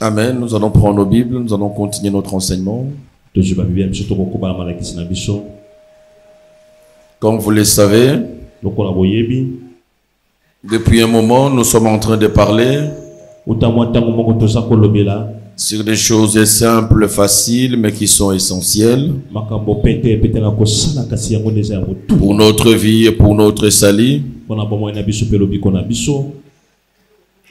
Amen. Nous allons prendre nos Bibles, nous allons continuer notre enseignement. Comme vous le savez, depuis un moment, nous sommes en train de parler sur des choses simples, faciles, mais qui sont essentielles pour notre vie et pour notre salut.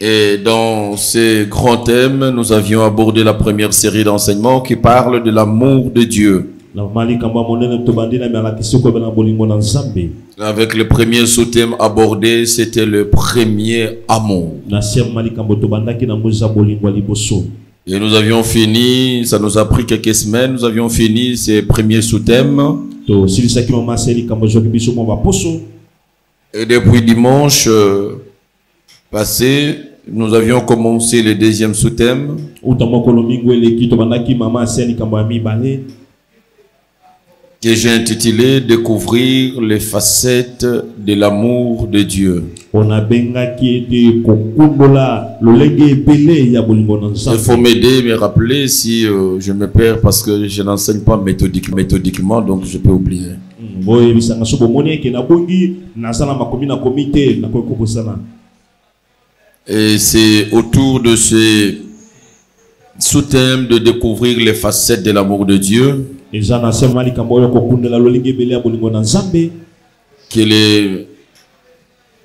Et dans ces grands thèmes, nous avions abordé la première série d'enseignements qui parle de l'amour de Dieu. Avec le premier sous-thème abordé, c'était le premier amour. Et nous avions fini, ça nous a pris quelques semaines, nous avions fini ces premiers sous-thèmes. Et depuis dimanche passé, nous avions commencé le deuxième sous-thème que j'ai intitulé « Découvrir les facettes de l'amour de Dieu ». Il faut m'aider, me rappeler si je me perds parce que je n'enseigne pas méthodiquement, donc je peux oublier. Et c'est autour de ce sous-thème de découvrir les facettes de l'amour de Dieu que le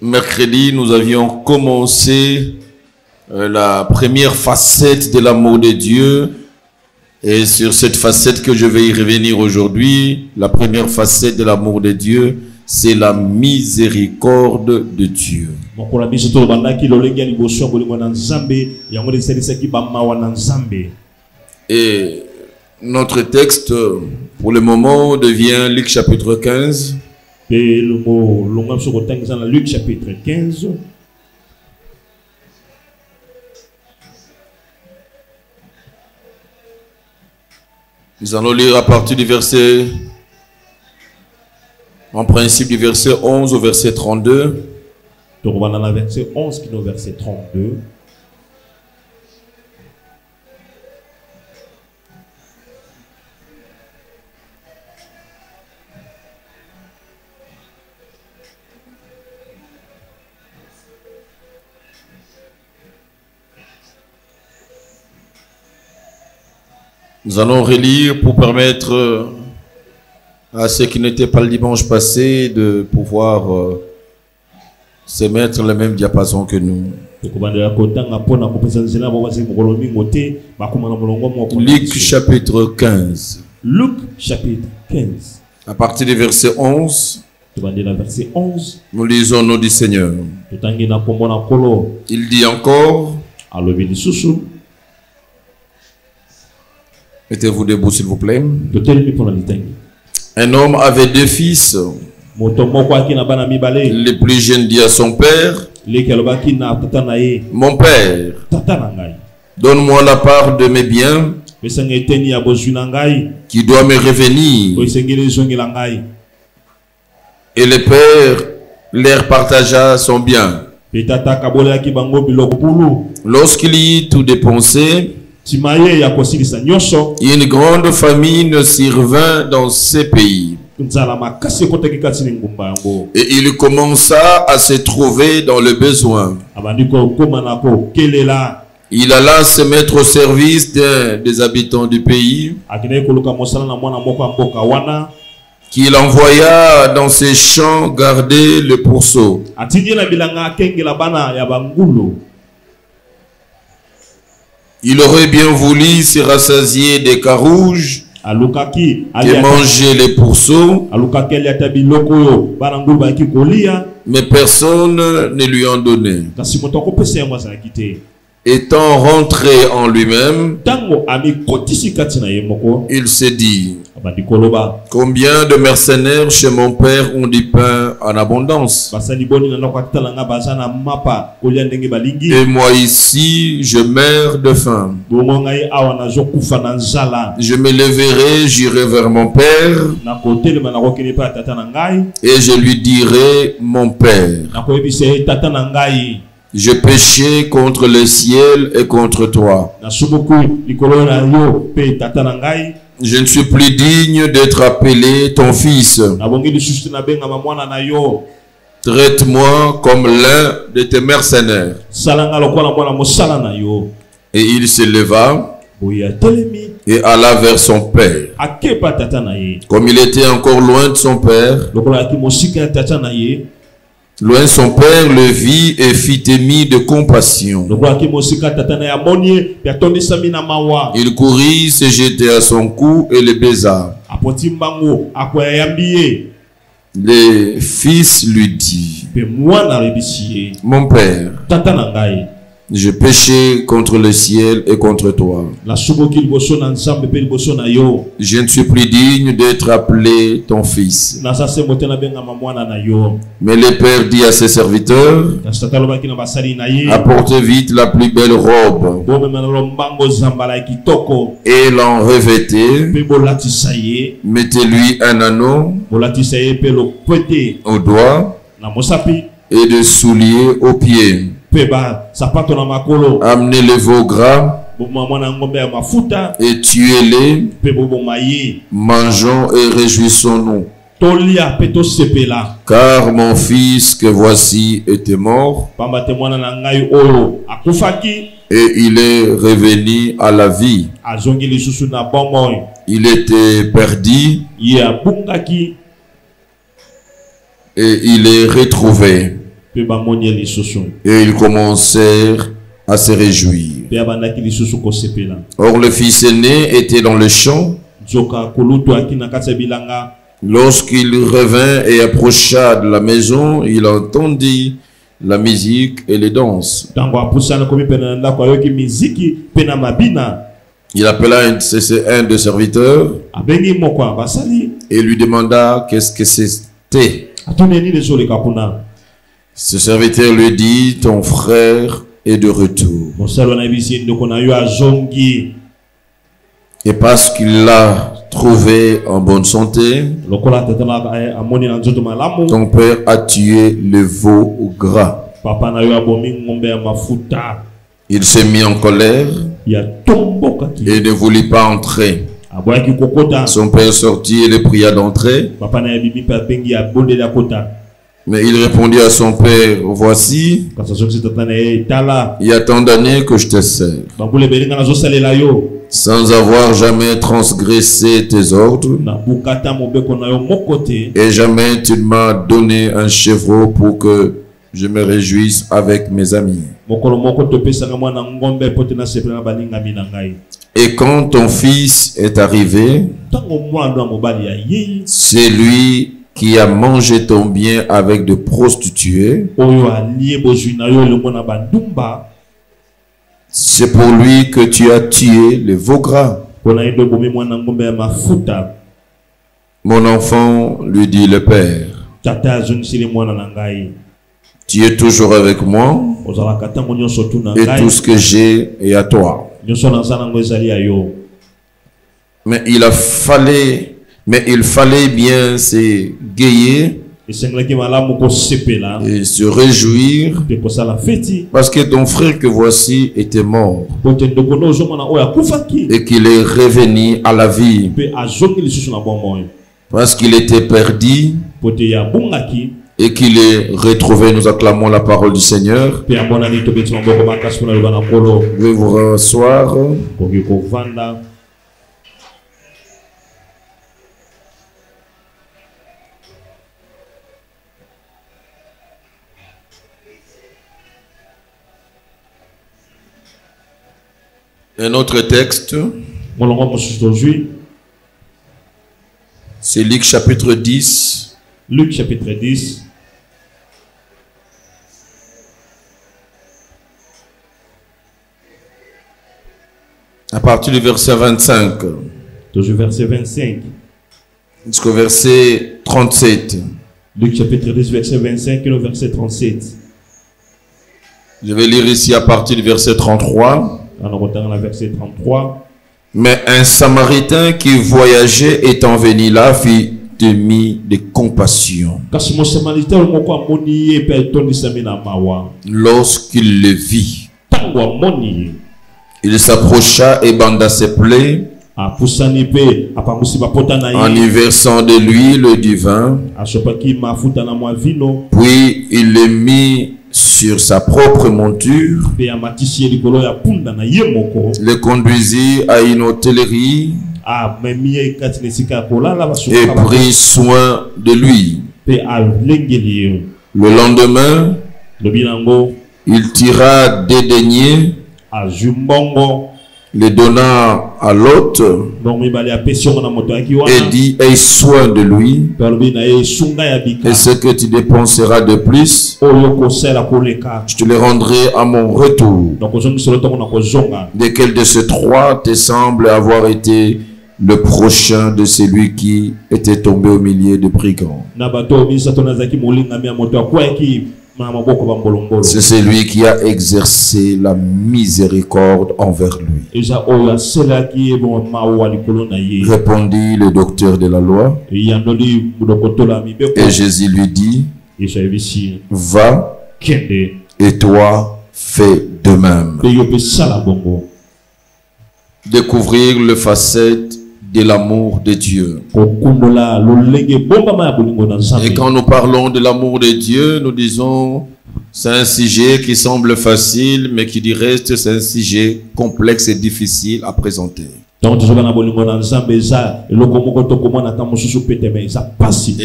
mercredi nous avions commencé la première facette de l'amour de Dieu. Et sur cette facette que je vais y revenir aujourd'hui, la première facette de l'amour de Dieu, c'est la miséricorde de Dieu. Et notre texte, pour le moment, devient Luc chapitre 15. Luc chapitre 15. Nous allons lire à partir du verset... En principe du verset 11 au verset 32. Donc on va dans le verset 11 qui est au verset 32. Nous allons relire pour permettre à ceux qui n'étaient pas le dimanche passé de pouvoir se mettre le même diapason que nous. Luc chapitre 15. Luc chapitre 15. À partir du verset 11, nous lisons au nom du Seigneur. Il dit encore, mettez-vous debout s'il vous plaît. Un homme avait deux fils. Le plus jeune dit à son père, mon père, donne-moi la part de mes biens qui doit me revenir. Et le père leur partagea son bien. Lorsqu'il y eut tout dépensé, une grande famine survint dans ces pays. Et il commença à se trouver dans le besoin. Il alla se mettre au service des habitants du pays, qu'il envoya dans ses champs garder le pourceau. Il aurait bien voulu se rassasier des carouges et manger les pourceaux, mais personne ne lui en donnait. Étant rentré en lui-même, il s'est dit, combien de mercenaires chez mon père ont du pain en abondance, et moi ici je meurs de faim. Je me leverai, j'irai vers mon père et je lui dirai, mon père, Je péchais contre le ciel et contre toi. Je ne suis plus digne d'être appelé ton fils. Traite-moi comme l'un de tes mercenaires. Et il se leva et alla vers son père. Comme il était encore loin de son père, loin de son père le vit et fit émis de compassion. Il courut, se jetait à son cou et le baisa. Le fils lui dit: Mon père, je péchais contre le ciel et contre toi. Je ne suis plus digne d'être appelé ton fils. Mais le père dit à ses serviteurs: Apportez vite la plus belle robe et l'en revêtez. Mettez-lui un anneau au doigt et des souliers aux pieds. Amenez le veau gras et tuez-les. Mangeons et réjouissons-nous. Car mon fils que voici était mort et il est revenu à la vie. Il était perdu et il est retrouvé. Et ils commencèrent à se réjouir. Or le fils aîné était dans le champ. Lorsqu'il revint et approcha de la maison, il entendit la musique et les danses. Il appela un des serviteurs et lui demanda qu'est-ce que c'était. Ce serviteur lui dit: Ton frère est de retour. Et parce qu'il l'a trouvé en bonne santé, ton père a tué le veau gras. Il s'est mis en colère et ne voulut pas entrer. Son père sortit et le pria d'entrer. Mais il répondit à son père: Voici, il y a tant d'années que je te sers, sans avoir jamais transgressé tes ordres, et jamais tu m'as donné un chevreau pour que je me réjouisse avec mes amis. Et quand ton fils est arrivé, c'est lui qui a mangé ton bien avec de prostituées. C'est pour lui que tu as tué le veau gras. Mon enfant, lui dit le père, tu es toujours avec moi et tout ce que j'ai est à toi. Mais il fallait bien se gayer et se réjouir parce que ton frère que voici était mort et qu'il est revenu à la vie, parce qu'il était perdu et qu'il est retrouvé. Nous acclamons la parole du Seigneur. Je vais vous rasseoir. Un autre texte, c'est Luc chapitre 10. Luc chapitre 10. À partir du verset 25. Toujours verset 25. Jusqu'au verset 37. Luc chapitre 10, verset 25 et le verset 37. Je vais lire ici à partir du verset 33. Alors, on dans la verset 33. Mais un Samaritain qui voyageait étant venu là fit émis de compassion. Lorsqu'il le vit, il s'approcha et banda ses plaies en y versant de l'huile du vin. Puis il le mit sur sa propre monture, le conduisit à une hôtellerie et prit soin de lui. Le lendemain, il tira des deniers, les donna à l'hôte et dit: aie soin de lui, et ce que tu dépenseras de plus, je te le rendrai à mon retour. Lequel de ces trois te semble avoir été le prochain de celui qui était tombé au milieu de brigands? C'est celui qui a exercé la miséricorde envers lui. Répondit le docteur de la loi. Et Jésus lui dit: va, et toi fais de même. Découvrir le facette de l'amour de Dieu. Et quand nous parlons de l'amour de Dieu, nous disons c'est un sujet qui semble facile, mais qui du reste c'est un sujet complexe et difficile à présenter. Et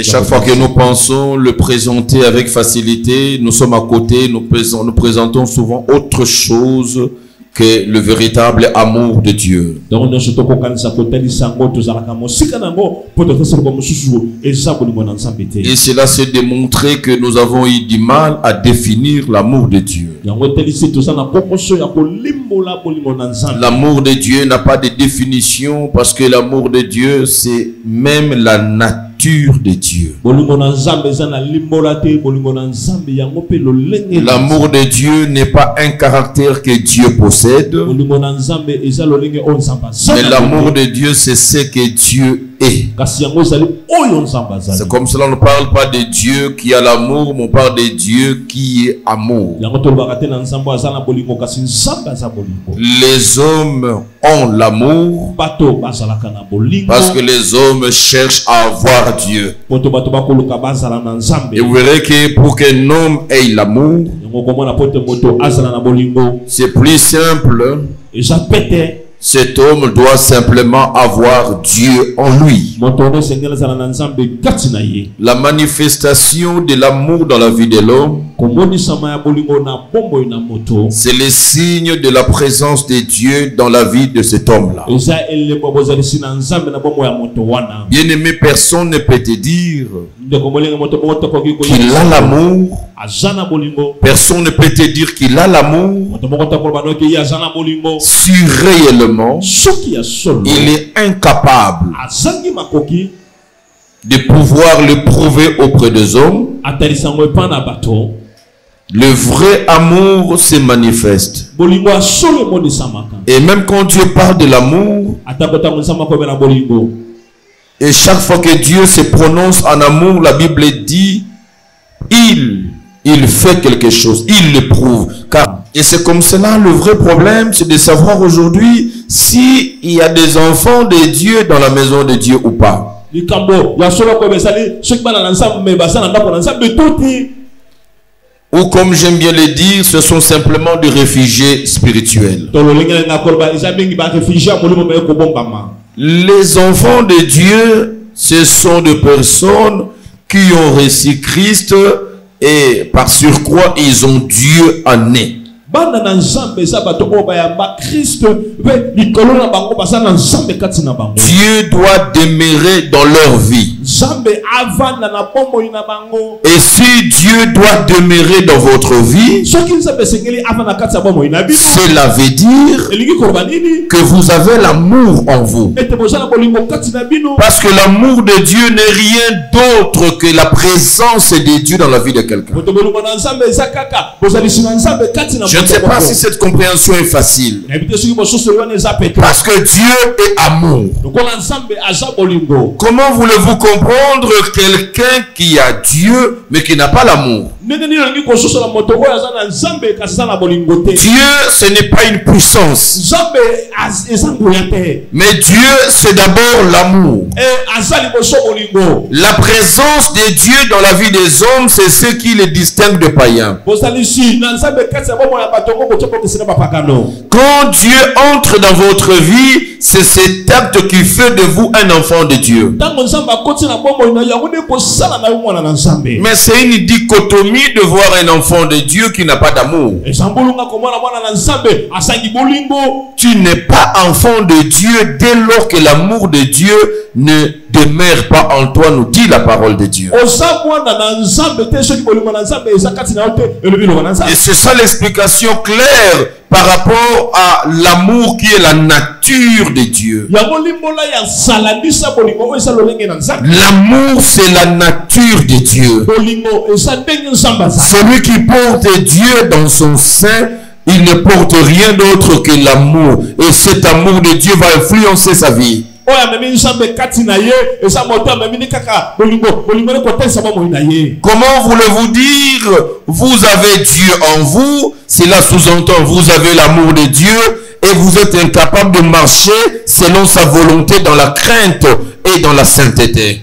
chaque fois que nous pensons le présenter avec facilité, nous sommes à côté, nous présentons souvent autre chose que le véritable amour de Dieu. Et cela s'est démontré que nous avons eu du mal à définir l'amour de Dieu. L'amour de Dieu n'a pas de définition, parce que l'amour de Dieu, c'est même la nature de Dieu. L'amour de Dieu n'est pas un caractère que Dieu possède, mais l'amour de Dieu, c'est ce que Dieu est. C'est comme cela, on ne parle pas de Dieu qui a l'amour, mais on parle de Dieu qui est amour. Les hommes ont l'amour parce que les hommes cherchent à avoir Dieu. Et vous verrez que pour qu'un homme ait l'amour, c'est plus simple. Cet homme doit simplement avoir Dieu en lui. La manifestation de l'amour dans la vie de l'homme, c'est le signe de la présence de Dieu dans la vie de cet homme-là. Bien-aimé, personne ne peut te dire qu'il a l'amour. Personne ne peut te dire qu'il a l'amour si réellement il est incapable de pouvoir le prouver auprès des hommes. Le vrai amour se manifeste. Et même quand Dieu parle de l'amour, et chaque fois que Dieu se prononce en amour, la Bible dit il fait quelque chose, il le prouve. Et c'est comme cela, le vrai problème, c'est de savoir aujourd'hui s'il y a des enfants de Dieu dans la maison de Dieu ou pas. Ou comme j'aime bien le dire, ce sont simplement des réfugiés spirituels. Les enfants de Dieu, ce sont des personnes qui ont reçu Christ et par surcroît, ils ont Dieu en eux. Dieu doit demeurer dans leur vie. Et si Dieu doit demeurer dans votre vie, cela veut dire que vous avez l'amour en vous. Parce que l'amour de Dieu n'est rien d'autre que la présence de Dieu dans la vie de quelqu'un. Je ne sais pas si cette compréhension est facile. Parce que Dieu est amour. Comment voulez-vous comprendre comprendre quelqu'un qui a Dieu mais qui n'a pas l'amour? Dieu, ce n'est pas une puissance. Mais Dieu, c'est d'abord l'amour. La présence de Dieu dans la vie des hommes, c'est ce qui les distingue de païens. Quand Dieu entre dans votre vie, c'est cet acte qui fait de vous un enfant de Dieu. Mais c'est une dichotomie de voir un enfant de Dieu qui n'a pas d'amour. Tu n'es pas enfant de Dieu dès lors que l'amour de Dieu ne demeure pas en toi, nous dit la parole de Dieu. Et c'est ça l'explication claire par rapport à l'amour qui est la nature de Dieu. L'amour, c'est la nature de Dieu. Celui qui porte Dieu dans son sein, il ne porte rien d'autre que l'amour. Et cet amour de Dieu va influencer sa vie. Comment voulez-vous dire vous avez Dieu en vous? Cela sous-entend vous avez l'amour de Dieu et vous êtes incapable de marcher selon sa volonté dans la crainte et dans la sainteté.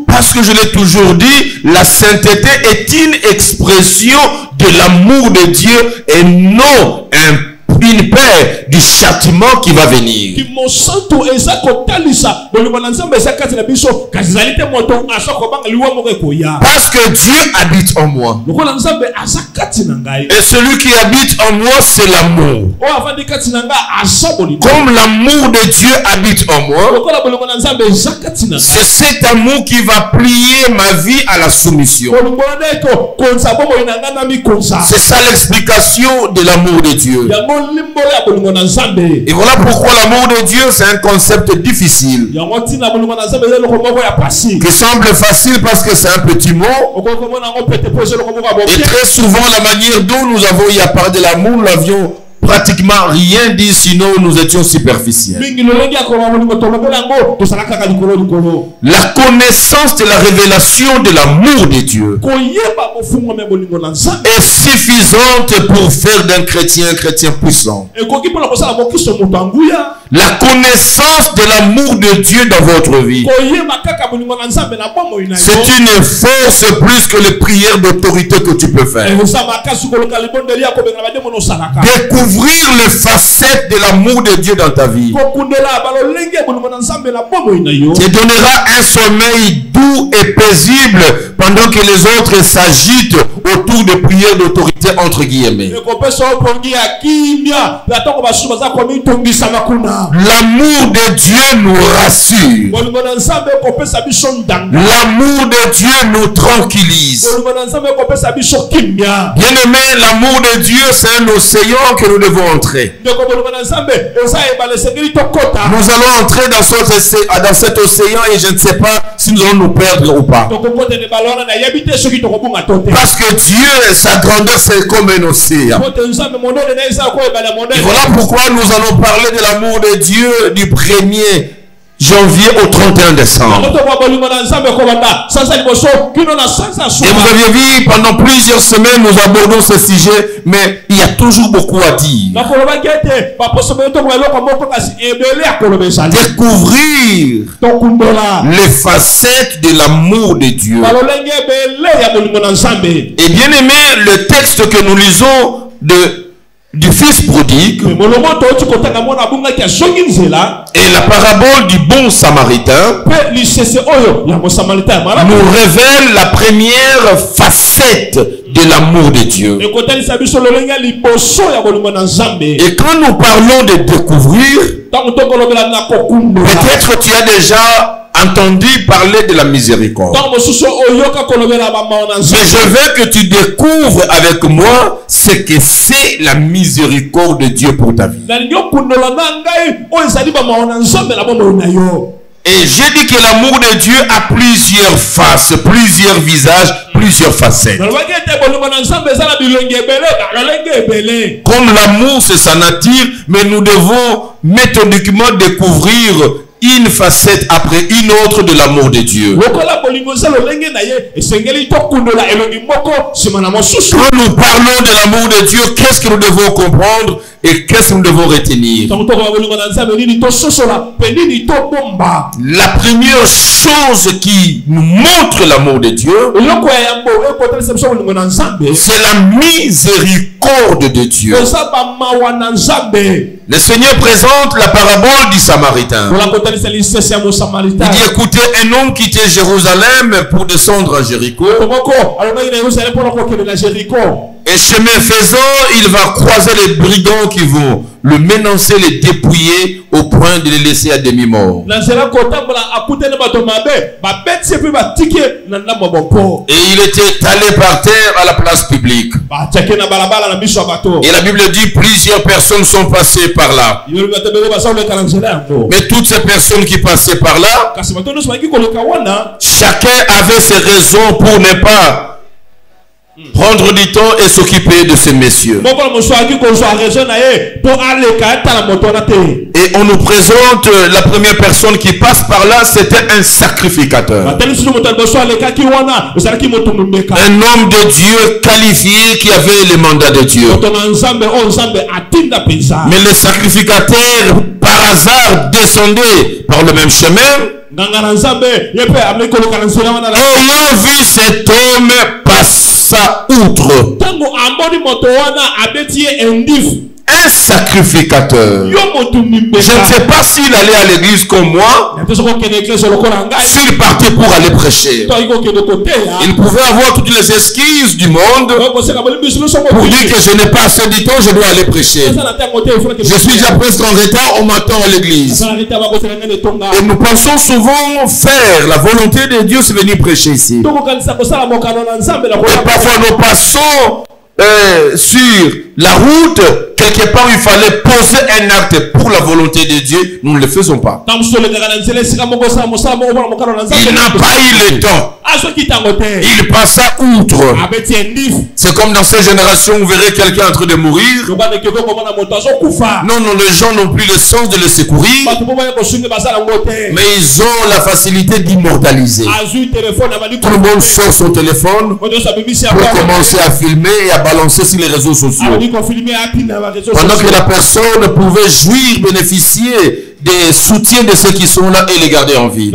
Parce que je l'ai toujours dit, la sainteté est une expression de l'amour de Dieu et non une peur du châtiment qui va venir. Parce que Dieu habite en moi. Et celui qui habite en moi, c'est l'amour. Comme l'amour de Dieu habite en moi, c'est cet amour qui va plier ma vie à la soumission. C'est ça l'explication de l'amour de Dieu. Et voilà pourquoi l'amour de Dieu, c'est un concept difficile. Qui semble facile parce que c'est un petit mot. Et très souvent, la manière dont nous avons y à parler de l'amour, nous l'avions pratiquement rien dit, sinon nous étions superficiels. La connaissance de la révélation de l'amour de Dieu est suffisante pour faire d'un chrétien un chrétien puissant. La connaissance de l'amour de Dieu dans votre vie, c'est une force plus que les prières d'autorité que tu peux faire. Découvrir les facettes de l'amour de Dieu dans ta vie te donnera un sommeil doux et paisible pendant que les autres s'agitent autour de prières d'autorité entre guillemets. L'amour de Dieu nous rassure. L'amour de Dieu nous tranquillise. Bien aimé, l'amour de Dieu, c'est un océan que nous devons entrer. Nous allons entrer dans cet océan et je ne sais pas si nous allons nous perdre ou pas. Parce que Dieu, sa grandeur, c'est comme un océan. Et voilà pourquoi nous allons parler de l'amour de Dieu du 1er janvier au 31 décembre. Et vous aviez vu, pendant plusieurs semaines, nous abordons ce sujet, mais il y a toujours beaucoup à dire. Découvrir les facettes de l'amour de Dieu. Et bien aimé, le texte que nous lisons du fils prodigue et la parabole du bon samaritain nous révèle la première facette de l'amour de Dieu. Et quand nous parlons de découvrir, peut-être tu as déjà entendu parler de la miséricorde. Mais je veux que tu découvres avec moi ce que c'est la miséricorde de Dieu pour ta vie. Et j'ai dit que l'amour de Dieu a plusieurs faces, plusieurs visages, plusieurs facettes. Comme l'amour c'est sa nature, mais nous devons méthodiquement découvrir une facette après une autre de l'amour de Dieu. Quand nous parlons de l'amour de Dieu, qu'est-ce que nous devons comprendre et qu'est-ce que nous devons retenir? La première chose qui nous montre l'amour de Dieu, c'est la miséricorde de Dieu. Le Seigneur présente la parabole du Samaritain. Il dit, écoutez, un homme quittait Jérusalem pour descendre à Jéricho. Et chemin faisant, il va croiser les brigands qui vont le menacer, les dépouiller au point de les laisser à demi-mort. Et il était allé par terre à la place publique. Et la Bible dit plusieurs personnes sont passées par là. Mais toutes ces personnes qui passaient par là, chacun avait ses raisons pour ne pas prendre du temps et s'occuper de ces messieurs. Et on nous présente la première personne qui passe par là, c'était un sacrificateur. Un homme de Dieu qualifié qui avait le mandat de Dieu. Mais le sacrificateur, par hasard, descendait par le même chemin. Ayant vu cet homme passa outre. Un sacrificateur. Je ne sais pas s'il allait à l'église comme moi, s'il partait pour aller prêcher. Il pouvait avoir toutes les excuses du monde pour dire que je n'ai pas assez de temps, je dois aller prêcher. Je suis déjà presque en retard, on m'attend à l'église. Et nous pensons souvent faire la volonté de Dieu, c'est venir prêcher ici. Et parfois nous passons sur la route, quelque part il fallait poser un acte pour la volonté de Dieu, nous ne le faisons pas. Il n'a pas eu le temps. Il passa outre. C'est comme dans cette génération, vous verrez quelqu'un en train de mourir. Non, les gens n'ont plus le sens de le secourir, mais ils ont la facilité d'immortaliser. Tout le monde sort son téléphone pour commencer à filmer et à balancer sur les réseaux sociaux. Pendant que la personne pouvait jouir, bénéficier des soutiens de ceux qui sont là et les garder en vie.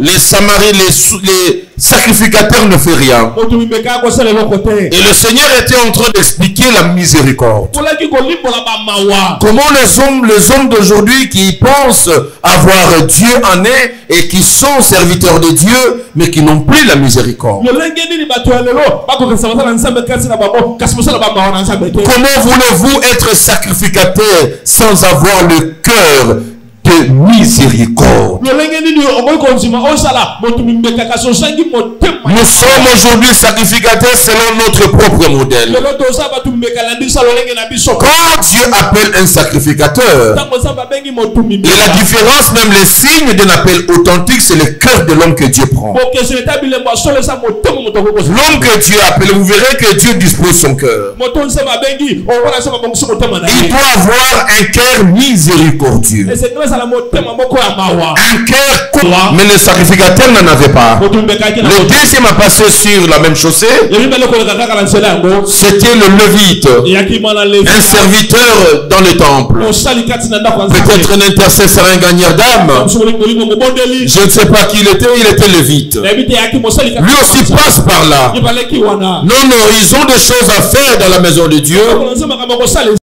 Les Samaritains, les sacrificateurs ne font rien. Et le Seigneur était en train d'expliquer la miséricorde. Comment les hommes d'aujourd'hui qui pensent avoir Dieu en eux et qui sont serviteurs de Dieu, mais qui n'ont plus la miséricorde. Comment voulez-vous être sacrificateur sans avoir le cœur de miséricorde? Nous sommes aujourd'hui sacrificateurs selon notre propre modèle. Quand Dieu appelle un sacrificateur, et la différence, même les signes d'un appel authentique, c'est le cœur de l'homme que Dieu prend. L'homme que Dieu appelle, vous verrez que Dieu dispose son cœur. Il doit avoir un cœur miséricordieux. Un cœur, mais le sacrificateur n'en avait pas. Le deuxième a passé sur la même chaussée. C'était le Lévite, un serviteur dans le temple, peut-être un intercesseur, un gagneur d'âme. Je ne sais pas qui il était Lévite. Lui aussi passe par là. Non, ils ont des choses à faire dans la maison de Dieu,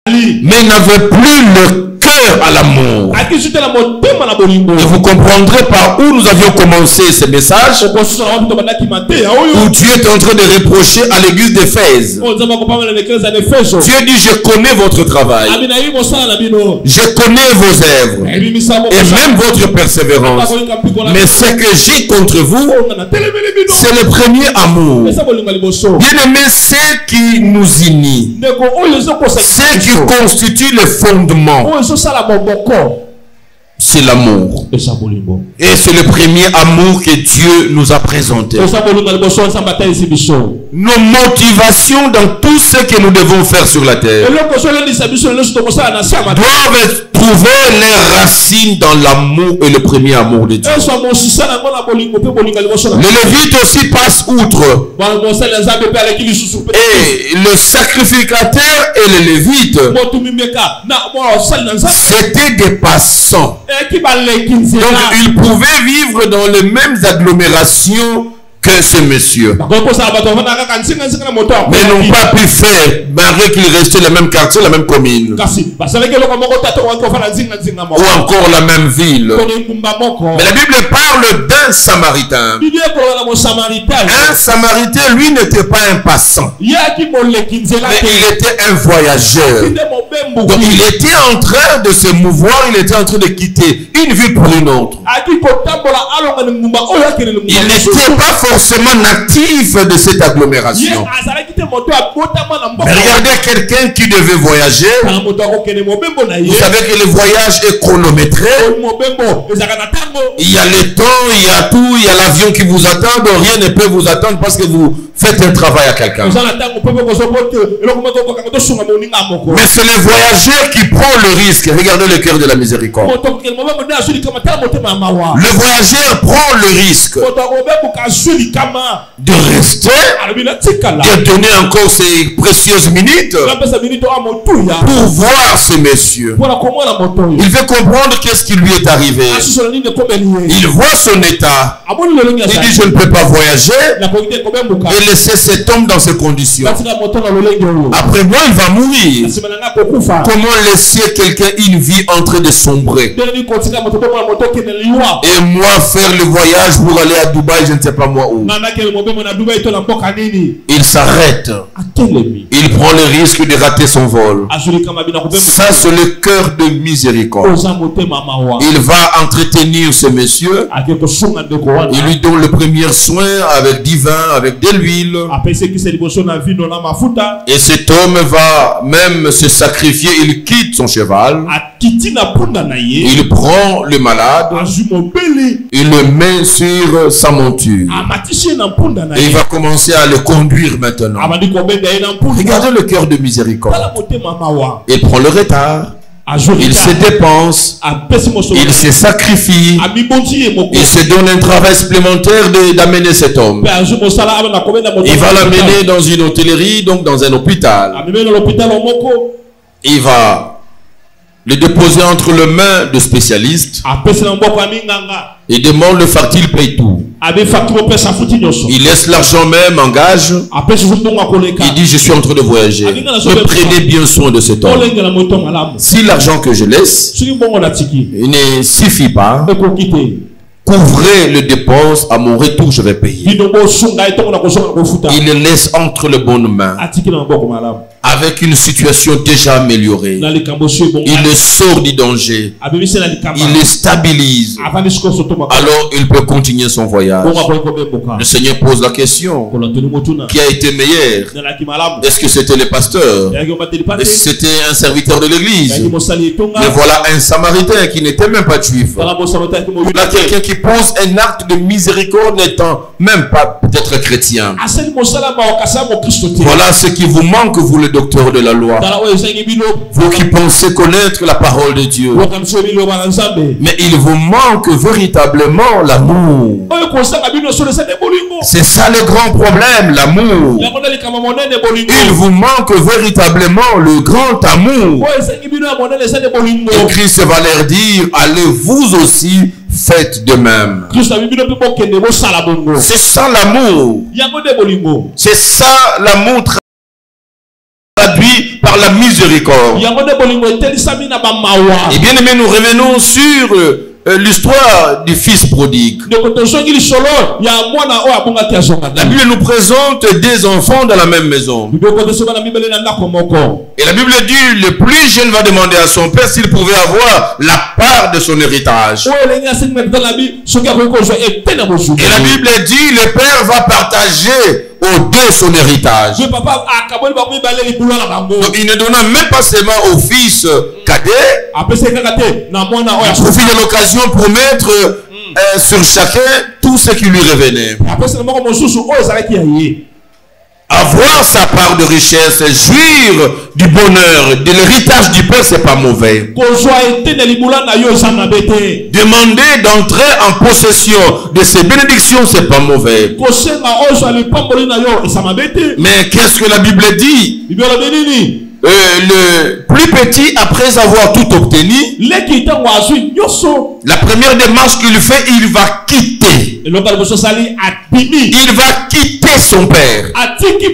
mais ils n'avaient plus le cœur à l'amour. Et vous comprendrez par où nous avions commencé ce message, où Dieu est en train de reprocher à l'église d'Éphèse. Dieu dit, je connais votre travail, je connais vos œuvres et même votre persévérance, mais ce que j'ai contre vous, c'est le premier amour. Bien aimé, ce qui nous unit, ce qui constitue le fondement, c'est l'amour. Et c'est le premier amour que Dieu nous a présenté. Nos motivations dans tout ce que nous devons faire sur la terre doivent trouver les racines dans l'amour et le premier amour de Dieu. Le Lévite aussi passe outre. Et le sacrificateur et le Lévite, c'était des passants. Donc ils pouvaient vivre dans les mêmes agglomérations que ce monsieur. Mais n'ont pas pu faire, malgré qu'ils restaient dans le même quartier, la même commune. Ou encore la même ville. Mais la Bible parle d'un Samaritain. Un Samaritain, lui, n'était pas un passant. Mais il était un voyageur. Donc il était en train de se mouvoir, il était en train de quitter une ville pour une autre. Il n'était pas forcément natif de cette agglomération. Mais regardez quelqu'un qui devait voyager. Vous savez que le voyage est chronométré. Il y a le temps, il y a tout, il y a l'avion qui vous attend. Donc rien ne peut vous attendre parce que vous faites un travail à quelqu'un. Mais c'est le voyageur qui prend le risque. Regardez le cœur de la miséricorde. Le voyageur prend le risque de rester, de donner encore ses précieuses minutes pour voir ce monsieur. Il veut comprendre qu'est-ce qui lui est arrivé. Il voit son état. Il dit je ne peux pas voyager et laisser cet homme dans ces conditions. Après moi il va mourir. Comment laisser quelqu'un une vie en train de sombrer et moi faire le voyage pour aller à Dubaï, je ne sais pas moi où. Il s'arrête. Il prend le risque de rater son vol. Ça c'est le cœur de miséricorde. Il va entretenir ce monsieur. Il lui donne le premier soin avec du vin, avec de l'huile. Et cet homme va même se sacrifier. Il quitte son cheval. Il prend le malade. Il le met sur sa monture. Et il va commencer à le conduire maintenant. Regardez le cœur de miséricorde. Il prend le retard. Il se dépense, il se sacrifie, il se donne un travail supplémentaire d'amener cet homme. Il va l'amener dans une hôtellerie, donc dans un hôpital. Il va le déposer entre les mains de spécialistes. Il demande le facture, il paye tout. Il laisse l'argent même en gage. Il dit je suis en train de voyager. Prenez bien soin de cet homme. Si l'argent que je laisse il ne suffit pas, couvrez le dépense, à mon retour je vais payer. Il le laisse entre les bonnes mains. Avec une situation déjà améliorée. Il le sort du danger. Il le stabilise. Alors il peut continuer son voyage. Le Seigneur pose la question. Qui a été meilleur? Est-ce que c'était le pasteur? Est-ce que c'était un serviteur de l'église? Mais voilà un Samaritain qui n'était même pas juif. Là quelqu'un qui pose un acte de miséricorde n'étant même pas peut-être chrétien. Voilà ce qui vous manque, vous le docteur de la loi. Vous qui pensez connaître la parole de Dieu. Mais il vous manque véritablement l'amour. C'est ça le grand problème, l'amour. Il vous manque véritablement le grand amour. Et Christ va leur dire, allez vous aussi, faites de même. C'est ça l'amour. C'est ça l'amour traduit par la miséricorde. Et bien aimé, nous revenons sur l'histoire du fils prodigue. La Bible nous présente deux enfants dans la même maison. Et la Bible dit, le plus jeune va demander à son père s'il pouvait avoir la part de son héritage. Et la Bible dit, le père va partager ôter son héritage. Donc, il ne donna même pas seulement au fils cadet. il profite de l'occasion pour mettre sur chacun tout ce qui lui revenait. Avoir sa part de richesse, jouir du bonheur, de l'héritage du Père, c'est pas mauvais. Demander d'entrer en possession de ces bénédictions, c'est pas mauvais. Mais qu'est-ce que la Bible dit? Le plus petit, après avoir tout obtenu, la première démarche qu'il fait, il va quitter. Il va quitter son père. Il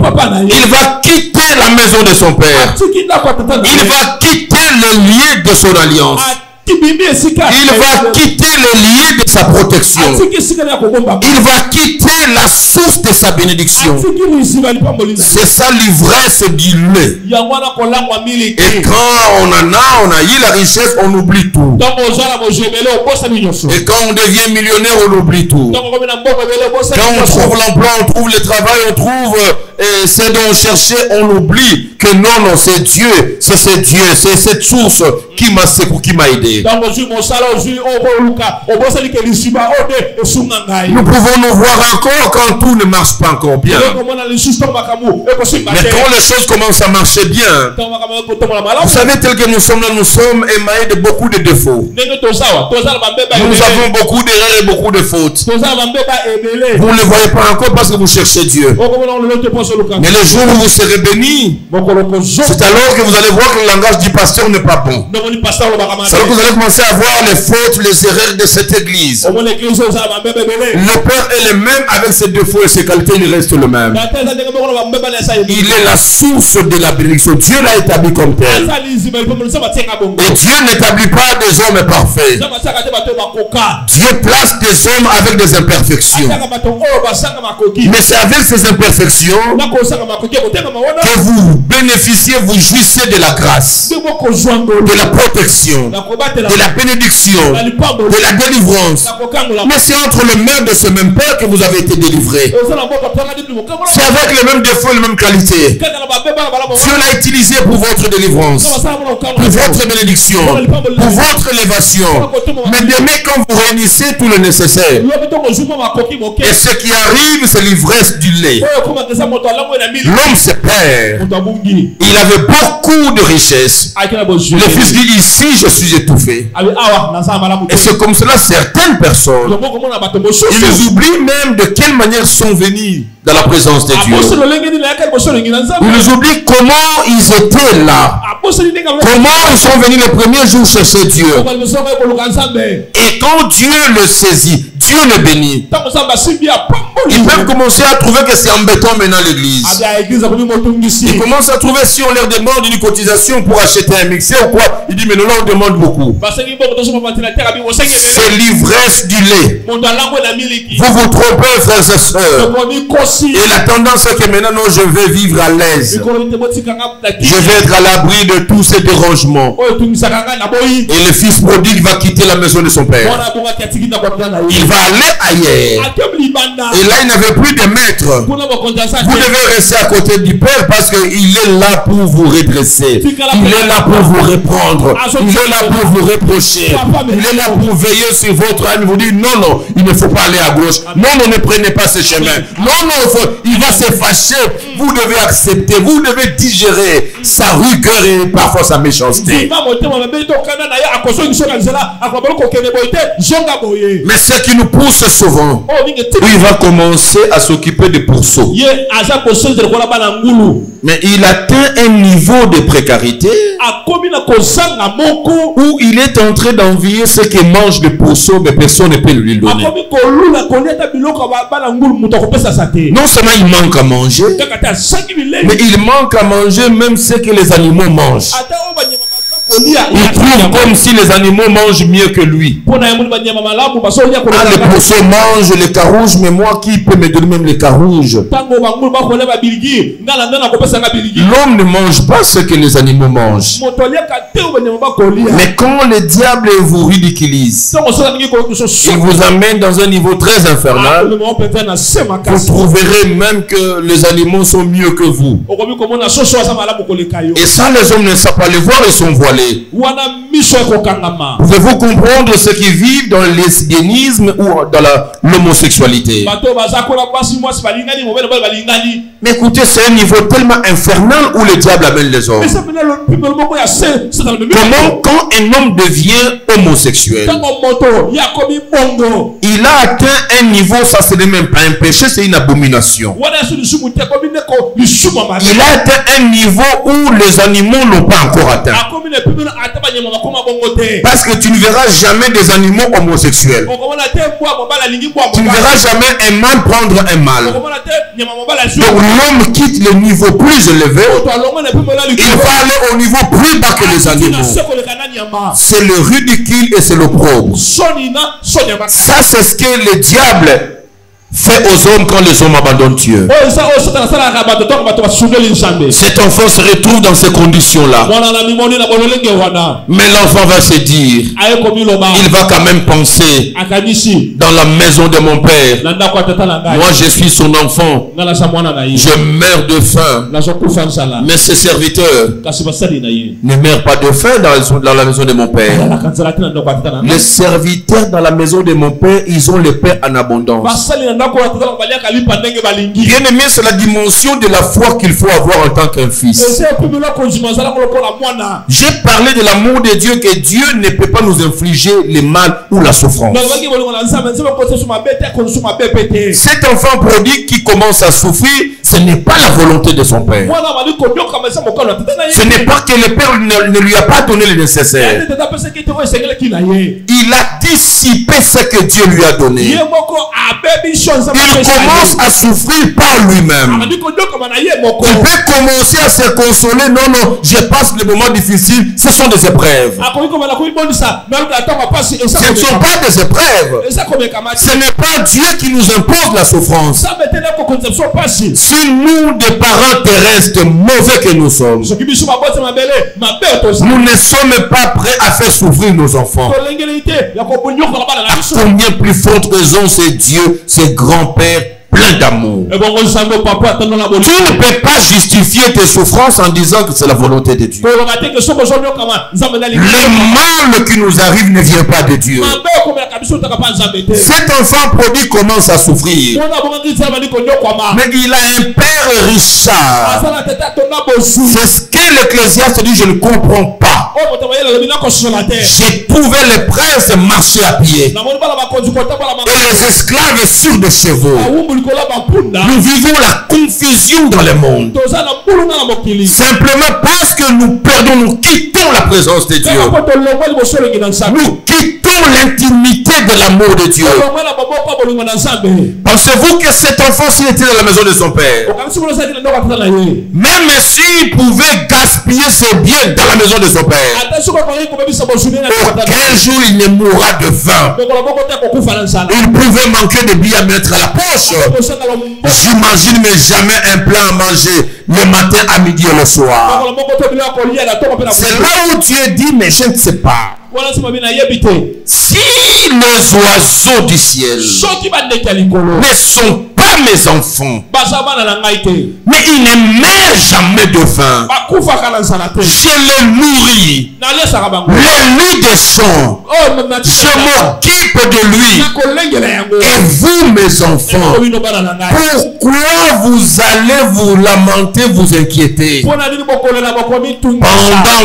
va quitter la maison de son père. Il va quitter le lieu de son alliance. Il va quitter le lieu de sa protection. Il va quitter la source de sa bénédiction. C'est ça l'ivresse du lait. Et quand on a eu la richesse, on oublie tout. Et quand on devient millionnaire, on oublie tout. Quand on trouve l'emploi, on trouve le travail, on trouve ce dont on cherchait, on oublie que non, c'est Dieu. C'est Dieu, c'est cette source qui m'a secouru, qui m'a aidé. Nous pouvons nous voir encore quand tout ne marche pas encore bien. Mais quand les choses commencent à marcher bien, vous savez, tel que nous sommes là, nous sommes émaillés de beaucoup de défauts. Nous avons beaucoup d'erreurs et beaucoup de fautes. Vous ne le voyez pas encore parce que vous cherchez Dieu. Mais le jour où vous serez bénis, c'est alors que vous allez voir que le langage du pasteur n'est pas bon. C'est alors que vous allez commencer à voir les fautes, les erreurs de cette église. Le Père est le même avec ses défauts et ses qualités, il reste le même. Il est la source de la bénédiction. Dieu l'a établi comme tel. Et Dieu n'établit pas des hommes parfaits. Dieu place des hommes avec des imperfections. Mais c'est avec ces imperfections que vous bénéficiez, vous jouissez de la grâce, de la protection, de la bénédiction, de la délivrance. Mais c'est entre les mains de ce même Père que vous avez été délivrés. C'est avec les mêmes défauts et les mêmes qualités. Dieu l'a utilisé pour votre délivrance, pour votre bénédiction, pour votre élévation. Mais demain, quand vous réunissez tout le nécessaire, et ce qui arrive, c'est l'ivresse du lait. L'homme se perd. Il avait beaucoup de richesses. Le fils dit ici, je suis étouffé. Et c'est comme cela certaines personnes, ils oublient même de quelle manière sont venus dans la présence de Dieu. Ils oublient comment ils étaient là. Comment ils sont venus le premier jour chercher Dieu. Et quand Dieu le saisit, Dieu le bénit, ils peuvent commencer à trouver que c'est embêtant maintenant l'église. Ils commencent à trouver, si on leur demande une cotisation pour acheter un mixeur ou quoi, ils disent mais nous on demande beaucoup. C'est l'ivresse du lait. Vous vous trompez, frères et sœurs. Et la tendance est que maintenant non, je vais vivre à l'aise. Je vais être à l'abri de tous ces dérangements. Et le fils prodigue va quitter la maison de son père. Il va aller ailleurs. Et là, il n'avait plus de maître. Vous devez rester à côté du Père parce qu'il est là pour vous redresser. Il est là pour vous reprendre. Il est là pour vous reprocher. Il est là pour veiller sur votre âme. Vous dire non, non, il ne faut pas aller à gauche. Non, non, ne prenez pas ce chemin. Non, non, il va se fâcher. Vous devez accepter. Vous devez digérer sa rigueur et parfois sa méchanceté. Mais ce qui nous pousse souvent, il va commencer à s'occuper des pourceaux. Mais il atteint un niveau de précarité où il est en train d'envier ceux qui mangent des pourceaux, mais personne ne peut lui donner. Non seulement il manque à manger, mais il manque à manger même ce que les animaux mangent. Il trouve comme si les animaux mangent mieux que lui. Ah, les poissons mangent les carouges, mais moi qui peux me donner même les carouges? L'homme ne mange pas ce que les animaux mangent. Mais quand le diable vous ridiculise, il vous amène dans un niveau très infernal. Vous trouverez même que les animaux sont mieux que vous. Et ça, les hommes ne savent pas les voir, ils sont voilés. Pouvez-vous comprendre ceux qui vivent dans le lesbianisme ou dans l'homosexualité? Mais écoutez, c'est un niveau tellement infernal où le diable amène les hommes. Comment, quand un homme devient homosexuel, il a atteint un niveau, ça ce n'est même pas un péché, c'est une abomination. Il a atteint un niveau où les animaux n'ont pas encore atteint. Parce que tu ne verras jamais des animaux homosexuels. Tu ne verras jamais un mâle prendre un mâle. Donc l'homme quitte le niveau plus élevé, il va aller au niveau plus bas que les animaux. C'est le ridicule et c'est l'opprobre. Ça, c'est ce que le diable fait aux hommes quand les hommes abandonnent Dieu. Cet enfant se retrouve dans ces conditions-là. Mais l'enfant va se dire, il va quand même penser, dans la maison de mon père, moi je suis son enfant, je meurs de faim. Mais ses serviteurs ne meurent pas de faim dans la maison de mon père. Les serviteurs dans la maison de mon père, ils ont le pain en abondance. Bien aimé, c'est la dimension de la foi qu'il faut avoir en tant qu'un fils. J'ai parlé de l'amour de Dieu, que Dieu ne peut pas nous infliger le mal ou la souffrance. Cet enfant prodigue qui commence à souffrir, ce n'est pas la volonté de son père. Ce n'est pas que le père ne lui a pas donné le nécessaire. Il a dissipé ce que Dieu lui a donné. Il commence à souffrir par lui-même. Il peut commencer à se consoler. Non, non, je passe les moments difficiles. Ce sont des épreuves. Ce ne sont pas des épreuves. Ce n'est pas Dieu qui nous impose la souffrance. Si nous, des parents terrestres mauvais que nous sommes, nous ne sommes pas prêts à faire souffrir nos enfants, à combien plus forte raison c'est Dieu, c'est grand-père plein d'amour. Tu ne peux pas justifier tes souffrances en disant que c'est la volonté de Dieu. Le mal qui nous arrive ne vient pas de Dieu. Cet enfant prodigue commence à souffrir. Mais il a un père Richard. C'est ce que l'Ecclésiaste dit, je ne comprends pas. J'ai trouvé les princes marcher à pied. Et les esclaves sur des chevaux. Nous vivons la confusion dans le monde. Simplement parce que nous perdons, nous quittons la présence de Dieu. Nous quittons l'intimité de l'amour de Dieu. Pensez-vous que cet enfant, s'il était dans la maison de son père, même s'il pouvait gaspiller ses biens dans la maison de son père, aucun jour il ne mourra de faim. Il pouvait manquer de billets à mettre à la poche. J'imagine, mais jamais un plat à manger le matin, à midi et le soir. C'est là où Dieu dit, mais je ne sais pas. Si les oiseaux du ciel ne sont pas mes enfants, mais ils ne meurent jamais de faim, je les nourris, les nuits des champs, je m'occupe de lui. Et vous, mes enfants, pourquoi vous allez vous lamenter, vous inquiéter pendant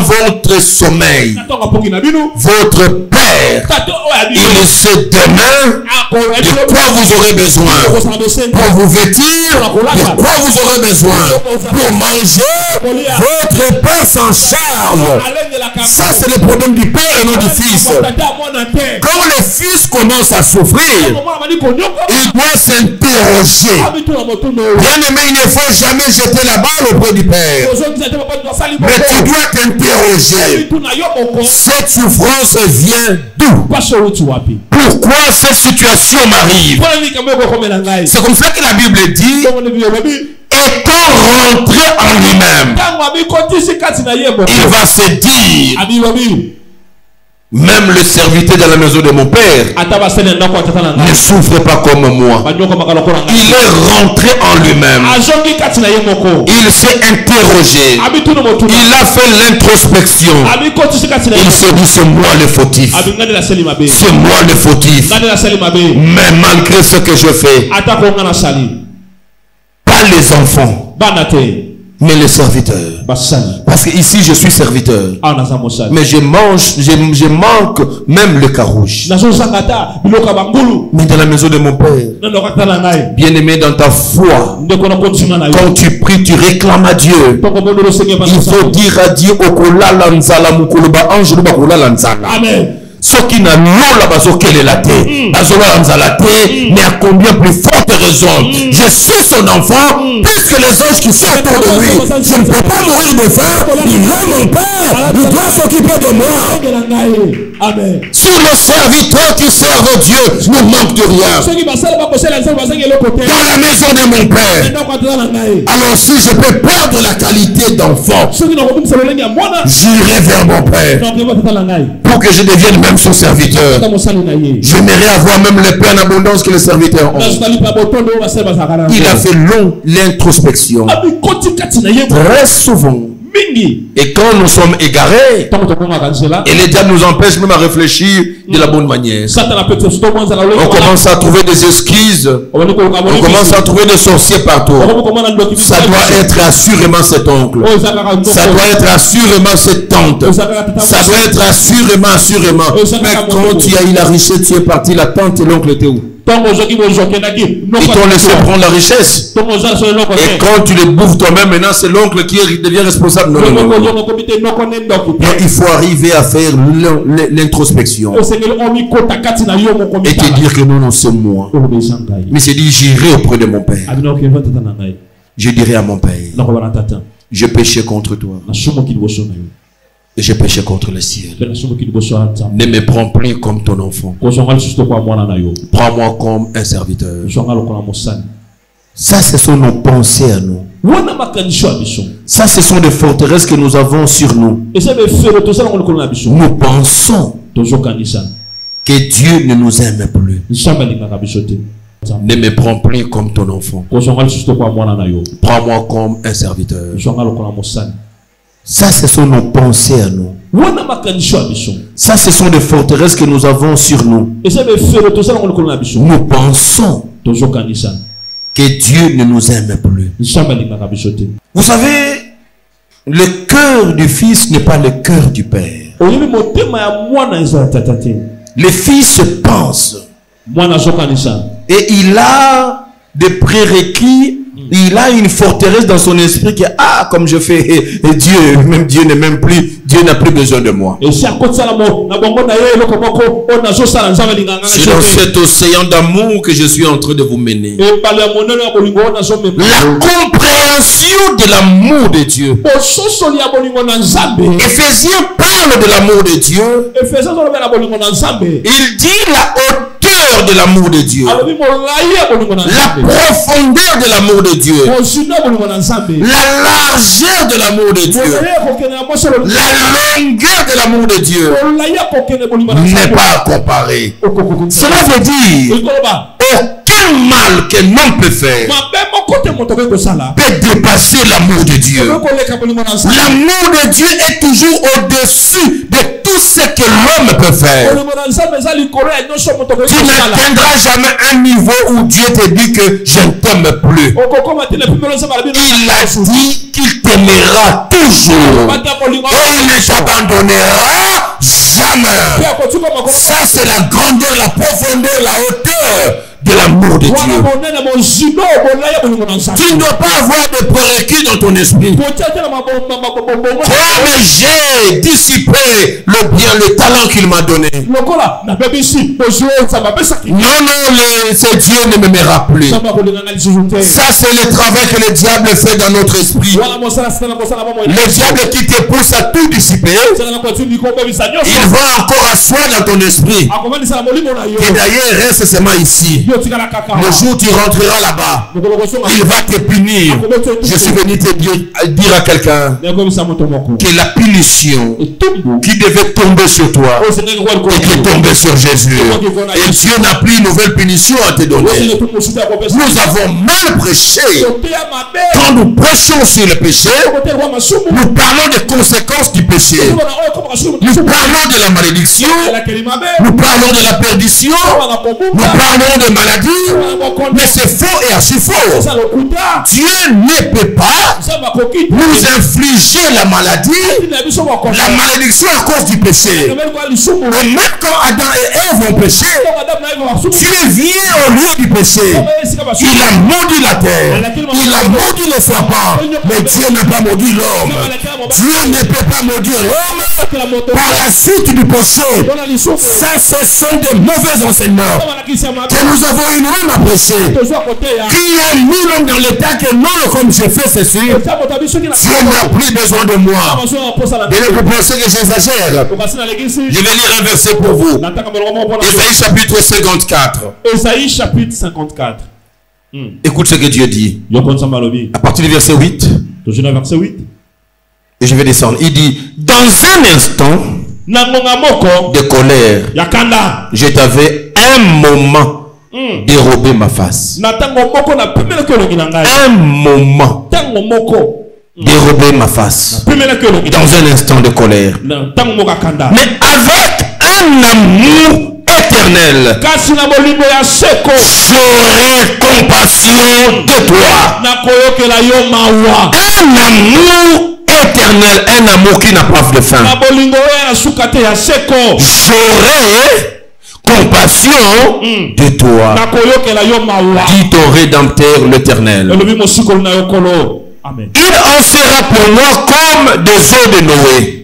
votre sommeil? Votre père, il sait demain de quoi vous aurez besoin pour vous vêtir, de quoi vous aurez besoin pour manger. Votre père s'en charge. Ça, c'est le problème du père et non du fils. Quand le fils commence à souffrir, il doit s'interroger. Bien Bien-aimé, il ne faut jamais jeter la balle auprès du Père. Mais tu dois t'interroger. Cette souffrance vient d'où? Pourquoi cette situation m'arrive? C'est comme ça que la Bible dit, étant rentré en lui-même, il va se dire, même le serviteur dans la maison de mon père ne souffre pas comme moi. Il est rentré en lui-même. Il s'est interrogé. Il a fait l'introspection. Il s'est dit, c'est moi le fautif. C'est moi le fautif. Mais malgré ce que je fais, pas les enfants, mais les serviteurs. Parce que ici je suis serviteur. Mais je manque même le carouge. Mais dans la maison de mon père, bien aimé, dans ta foi, quand tu pries, tu réclames à Dieu. Il faut dire à Dieu, Amen. Ce qui n'a pas la base auquel est la terre, mais à combien plus forte raison, je suis son enfant, plus que les anges qui sont autour de lui. Je ne peux pas mourir de faim, il est mon père, il doit s'occuper de moi. Amen. Si le serviteur qui sert Dieu ne manque de rien, dans la maison de mon père, alors si je peux perdre la qualité d'enfant, j'irai vers mon père pour que je devienne même son serviteur. J'aimerais avoir même le pain en abondance que les serviteurs ont. Il a fait l'introspection. Très souvent. Et quand nous sommes égarés, et les diables nous empêchent même à réfléchir de la bonne manière. On commence à trouver des excuses. On commence à trouver des sorciers partout. Ça doit être assurément cet oncle. Ça doit être assurément cette tante. Ça doit être assurément. Mais quand tu as eu la richesse, tu es parti, la tante et l'oncle étaient où? Ils t'ont laissé prendre la richesse. Et quand tu les bouffes toi-même, maintenant c'est l'oncle qui devient responsable. Non. Mais il faut arriver à faire l'introspection et te dire que non, c'est moi. Mais c'est dit, j'irai auprès de mon père. Je dirai à mon père, je péchais contre toi. Et je péchais contre le ciel. Ne me prends plus comme ton enfant. Prends-moi comme un serviteur. Ça, ce sont nos pensées à nous. Ça, ce sont des forteresses que nous avons sur nous. Nous pensons que Dieu ne nous aime plus. Ne me prends plus comme ton enfant. Prends-moi comme un serviteur. Ça, ce sont nos pensées à nous. Ça, ce sont des forteresses que nous avons sur nous. Nous pensons que Dieu ne nous aime plus. Vous savez, le cœur du Fils n'est pas le cœur du Père. Le Fils pense. Et il a des prérequis. Il a une forteresse dans son esprit qui comme je fais, et Dieu, même Dieu ne m'aime plus, Dieu n'a plus besoin de moi. C'est dans cet océan d'amour que je suis en train de vous mener. La compréhension de l'amour de Dieu. Éphésiens parle de l'amour de Dieu. Il dit la hauteur de l'amour de Dieu, la profondeur de l'amour de Dieu, la largeur de l'amour de Dieu, la longueur de l'amour de Dieu n'est pas à comparer. Cela veut dire aucun mal qu'un homme peut faire peut dépasser l'amour de Dieu. L'amour de Dieu est toujours au-dessus de tout ce que l'homme peut faire. Tu n'atteindras jamais un niveau où Dieu te dit que je ne t'aime plus. Il a dit qu'il t'aimera toujours et il ne t'abandonnera jamais. Ça, c'est la grandeur, la profondeur, la hauteur de l'amour de Dieu. Tu ne dois pas avoir de prérequis dans ton esprit. Comme j'ai dissipé le bien, le talent qu'il m'a donné. Non, c'est Dieu ne m'aimera plus. Ça, c'est le travail que le diable fait dans notre esprit. Le diable qui te pousse à tout dissiper, il va encore asseoir dans ton esprit. Et d'ailleurs, reste seulement ici. Le jour où tu rentreras là-bas, il va te punir. Je suis venu te dire à quelqu'un que la punition qui devait tomber sur toi est tombée sur Jésus. Et Dieu n'a plus une nouvelle punition à te donner. Nous avons mal prêché. Quand nous prêchons sur le péché, nous parlons des conséquences du péché. Nous parlons de la malédiction. Nous parlons de la perdition. Nous parlons de maladie. Mais c'est faux et archi faux. Dieu ne peut pas nous infliger la maladie, la malédiction à cause du péché. Et même quand Adam et Ève ont péché, Dieu vient au lieu du péché. Il a maudit la terre. Il a maudit les serpents. Mais Dieu n'a pas maudit l'homme. Dieu ne peut pas maudire l'homme par la suite du péché. Ça, ce sont des mauvais enseignements que nous avons une homme à prêcher. Qui a mis l'homme dans l'état que non, comme j'ai fait ceci, Dieu n'a plus besoin de moi. Et vous pensez que j'exagère? Je vais lire un verset pour vous. Ésaïe chapitre 54. Ésaïe chapitre 54. Écoute ce que Dieu dit. À partir du verset 8. Et je vais descendre. Il dit, dans un instant de colère, je t'avais un moment dérober ma face. Un moment dérober ma face. Dans un instant de colère. Mais avec un amour éternel, j'aurai compassion de toi. Un amour éternel, un amour qui n'a pas de fin. J'aurai compassion de toi, dit ton Rédempteur l'Éternel. Amen. Il en sera pour moi comme des eaux de Noé.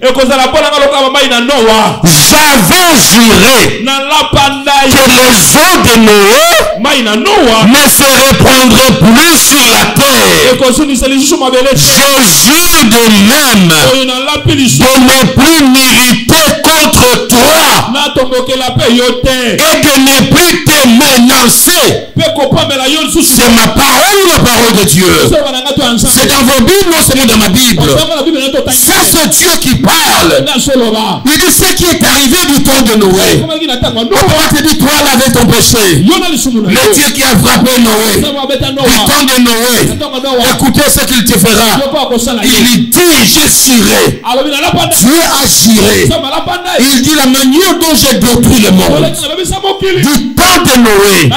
J'avais juré que les eaux de Noé ne se répandraient plus sur la terre. Je jure de même de ne plus m'irriter contre toi et de ne plus te menacer. C'est ma parole, la parole de Dieu. C'est dans vos Bibles, non seulement dans ma Bible. Ça, c'est Dieu qui parle. Il dit ce qui est arrivé du temps de Noé. On va te dire, toi, là, avec ton péché. Le Dieu qui a frappé Noé. Du temps de Noé. Écoutez ce qu'il te fera. Il dit, je serai. Dieu agirait. Il dit la manière dont j'ai détruit le monde. Du temps de Noé.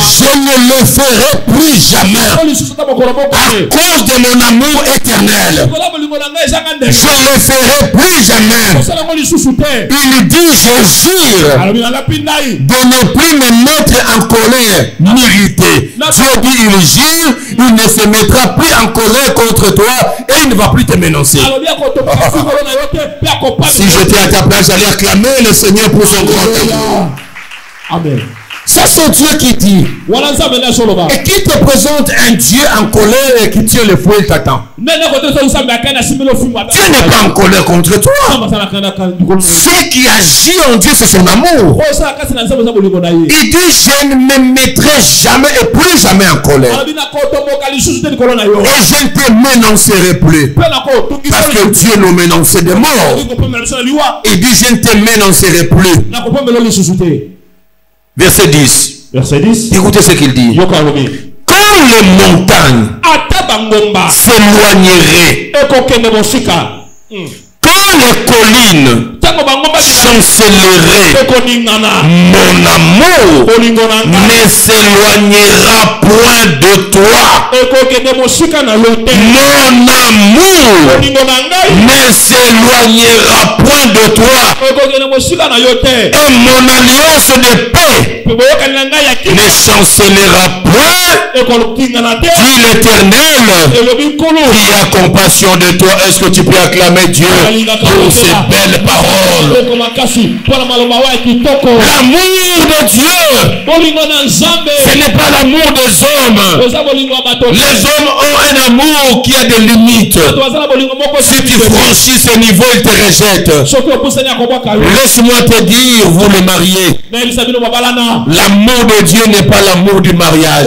Je ne le ferai plus jamais. À cause de mon amour éternel, je ne le ferai plus jamais. Il dit, je jure de ne plus me mettre en colère, m'irriter. Dieu dit, il jure, il ne se mettra plus en colère contre toi et il ne va plus te menacer. Si j'étais à ta place, j'allais acclamer le Seigneur pour son grand amour. Amen. Ça, c'est Dieu qui dit. Et qui te présente un Dieu en colère et qui tient le fouet, il t'attend. Dieu n'est pas en colère contre toi. Ce qui agit en Dieu, c'est son amour. Il dit, je ne me mettrai jamais et plus jamais en colère. Et je ne te menancerai plus. Parce que Dieu nous menançait de mort. Il dit, je ne te menancerai plus. Verset 10. Écoutez ce qu'il dit. Quand les montagnes s'éloigneraient, quand les collines chancellerai mon amour, ne s'éloignera point de toi. Mon amour ne s'éloignera point de toi. Et mon alliance de paix ne chancellera point. Dis l'Éternel qui a compassion de toi. Est-ce que tu peux acclamer Dieu pour ces belles paroles? L'amour de Dieu, ce n'est pas l'amour des hommes. Les hommes ont un amour qui a des limites. Si tu franchis ce niveau, ils te rejettent. Laisse-moi te dire, vous les mariés, l'amour de Dieu n'est pas l'amour du mariage.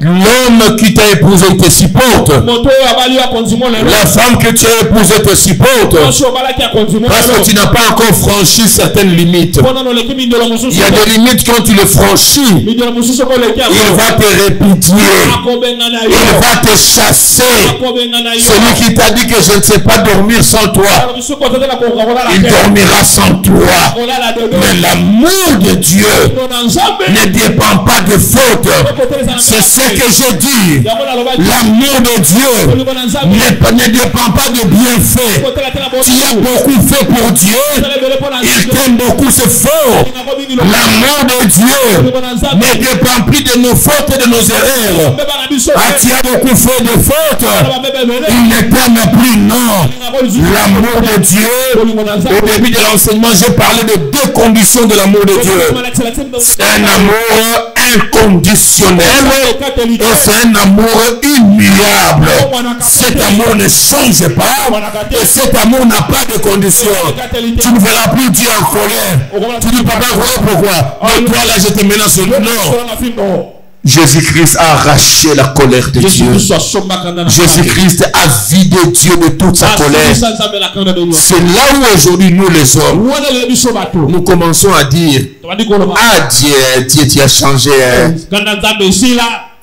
L'homme qui t'a épousé te supporte. La femme que tu as épousée te supporte. Parce que tu n'as pas encore franchi certaines limites. Il y a des limites quand tu les franchis. Il va te répudier. Il va te chasser. Celui qui t'a dit que je ne sais pas dormir sans toi, il dormira sans toi. Mais l'amour de Dieu ne dépend pas de faute. C'est ce que je dis. L'amour de Dieu ne dépend pas de bienfaits. Tu as beaucoup fait pour Dieu. Il t'aime beaucoup, c'est fort. L'amour de Dieu ne dépend plus de nos fautes et de nos erreurs. Ah, tu as beaucoup fait de fautes. Il ne t'aime plus, non. L'amour de Dieu. Au début de l'enseignement, j'ai parlé de deux conditions de l'amour de Dieu. C'est un amour inconditionnel et c'est un amour immuable. Cet amour ne change pas et cet amour n'a pas de conditions. Tu ne verras plus Dieu en colère. Tu dis, papa, voilà pourquoi. Mais toi là, je te menace. Non. Jésus-Christ a arraché la colère de Dieu. Jésus-Christ a vidé Dieu de toute sa colère. C'est là où aujourd'hui nous les hommes, nous commençons à dire, ah Dieu, tu as changé.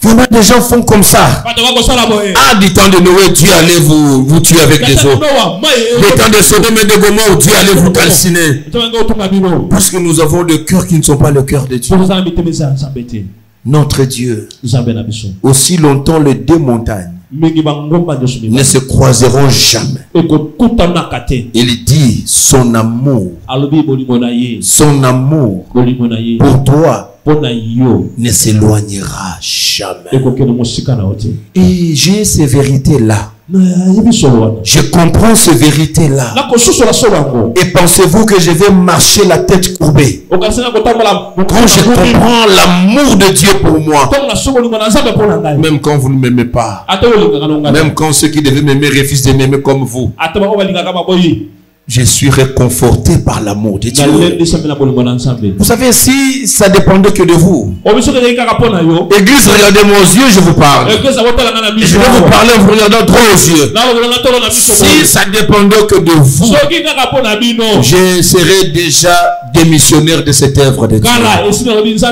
Vraiment, des gens font comme ça. Ah, du temps de Noé, Dieu allait vous tuer avec des eaux. Du temps de Sodome et de Gomorrhe, Dieu allait vous calciner. Parce que nous avons des cœurs qui ne sont pas le cœur de Dieu. Notre Dieu, aussi longtemps les deux montagnes ne se croiseront jamais. Il dit son amour pour toi ne s'éloignera jamais. Et j'ai ces vérités-là. Je comprends ces vérités-là. Et pensez-vous que je vais marcher la tête courbée? Quand je comprends l'amour de Dieu pour moi, même quand vous ne m'aimez pas, même quand ceux qui devaient m'aimer refusent de m'aimer comme vous, je suis réconforté par l'amour de Dieu. Vous savez, si ça dépendait que de vous, Église, regardez moi aux yeux, je vous parle. Je vais vous parler en vous regardant trop aux yeux. Si ça dépendait que de vous, je serais déjà démissionnaire de cette œuvre de Dieu.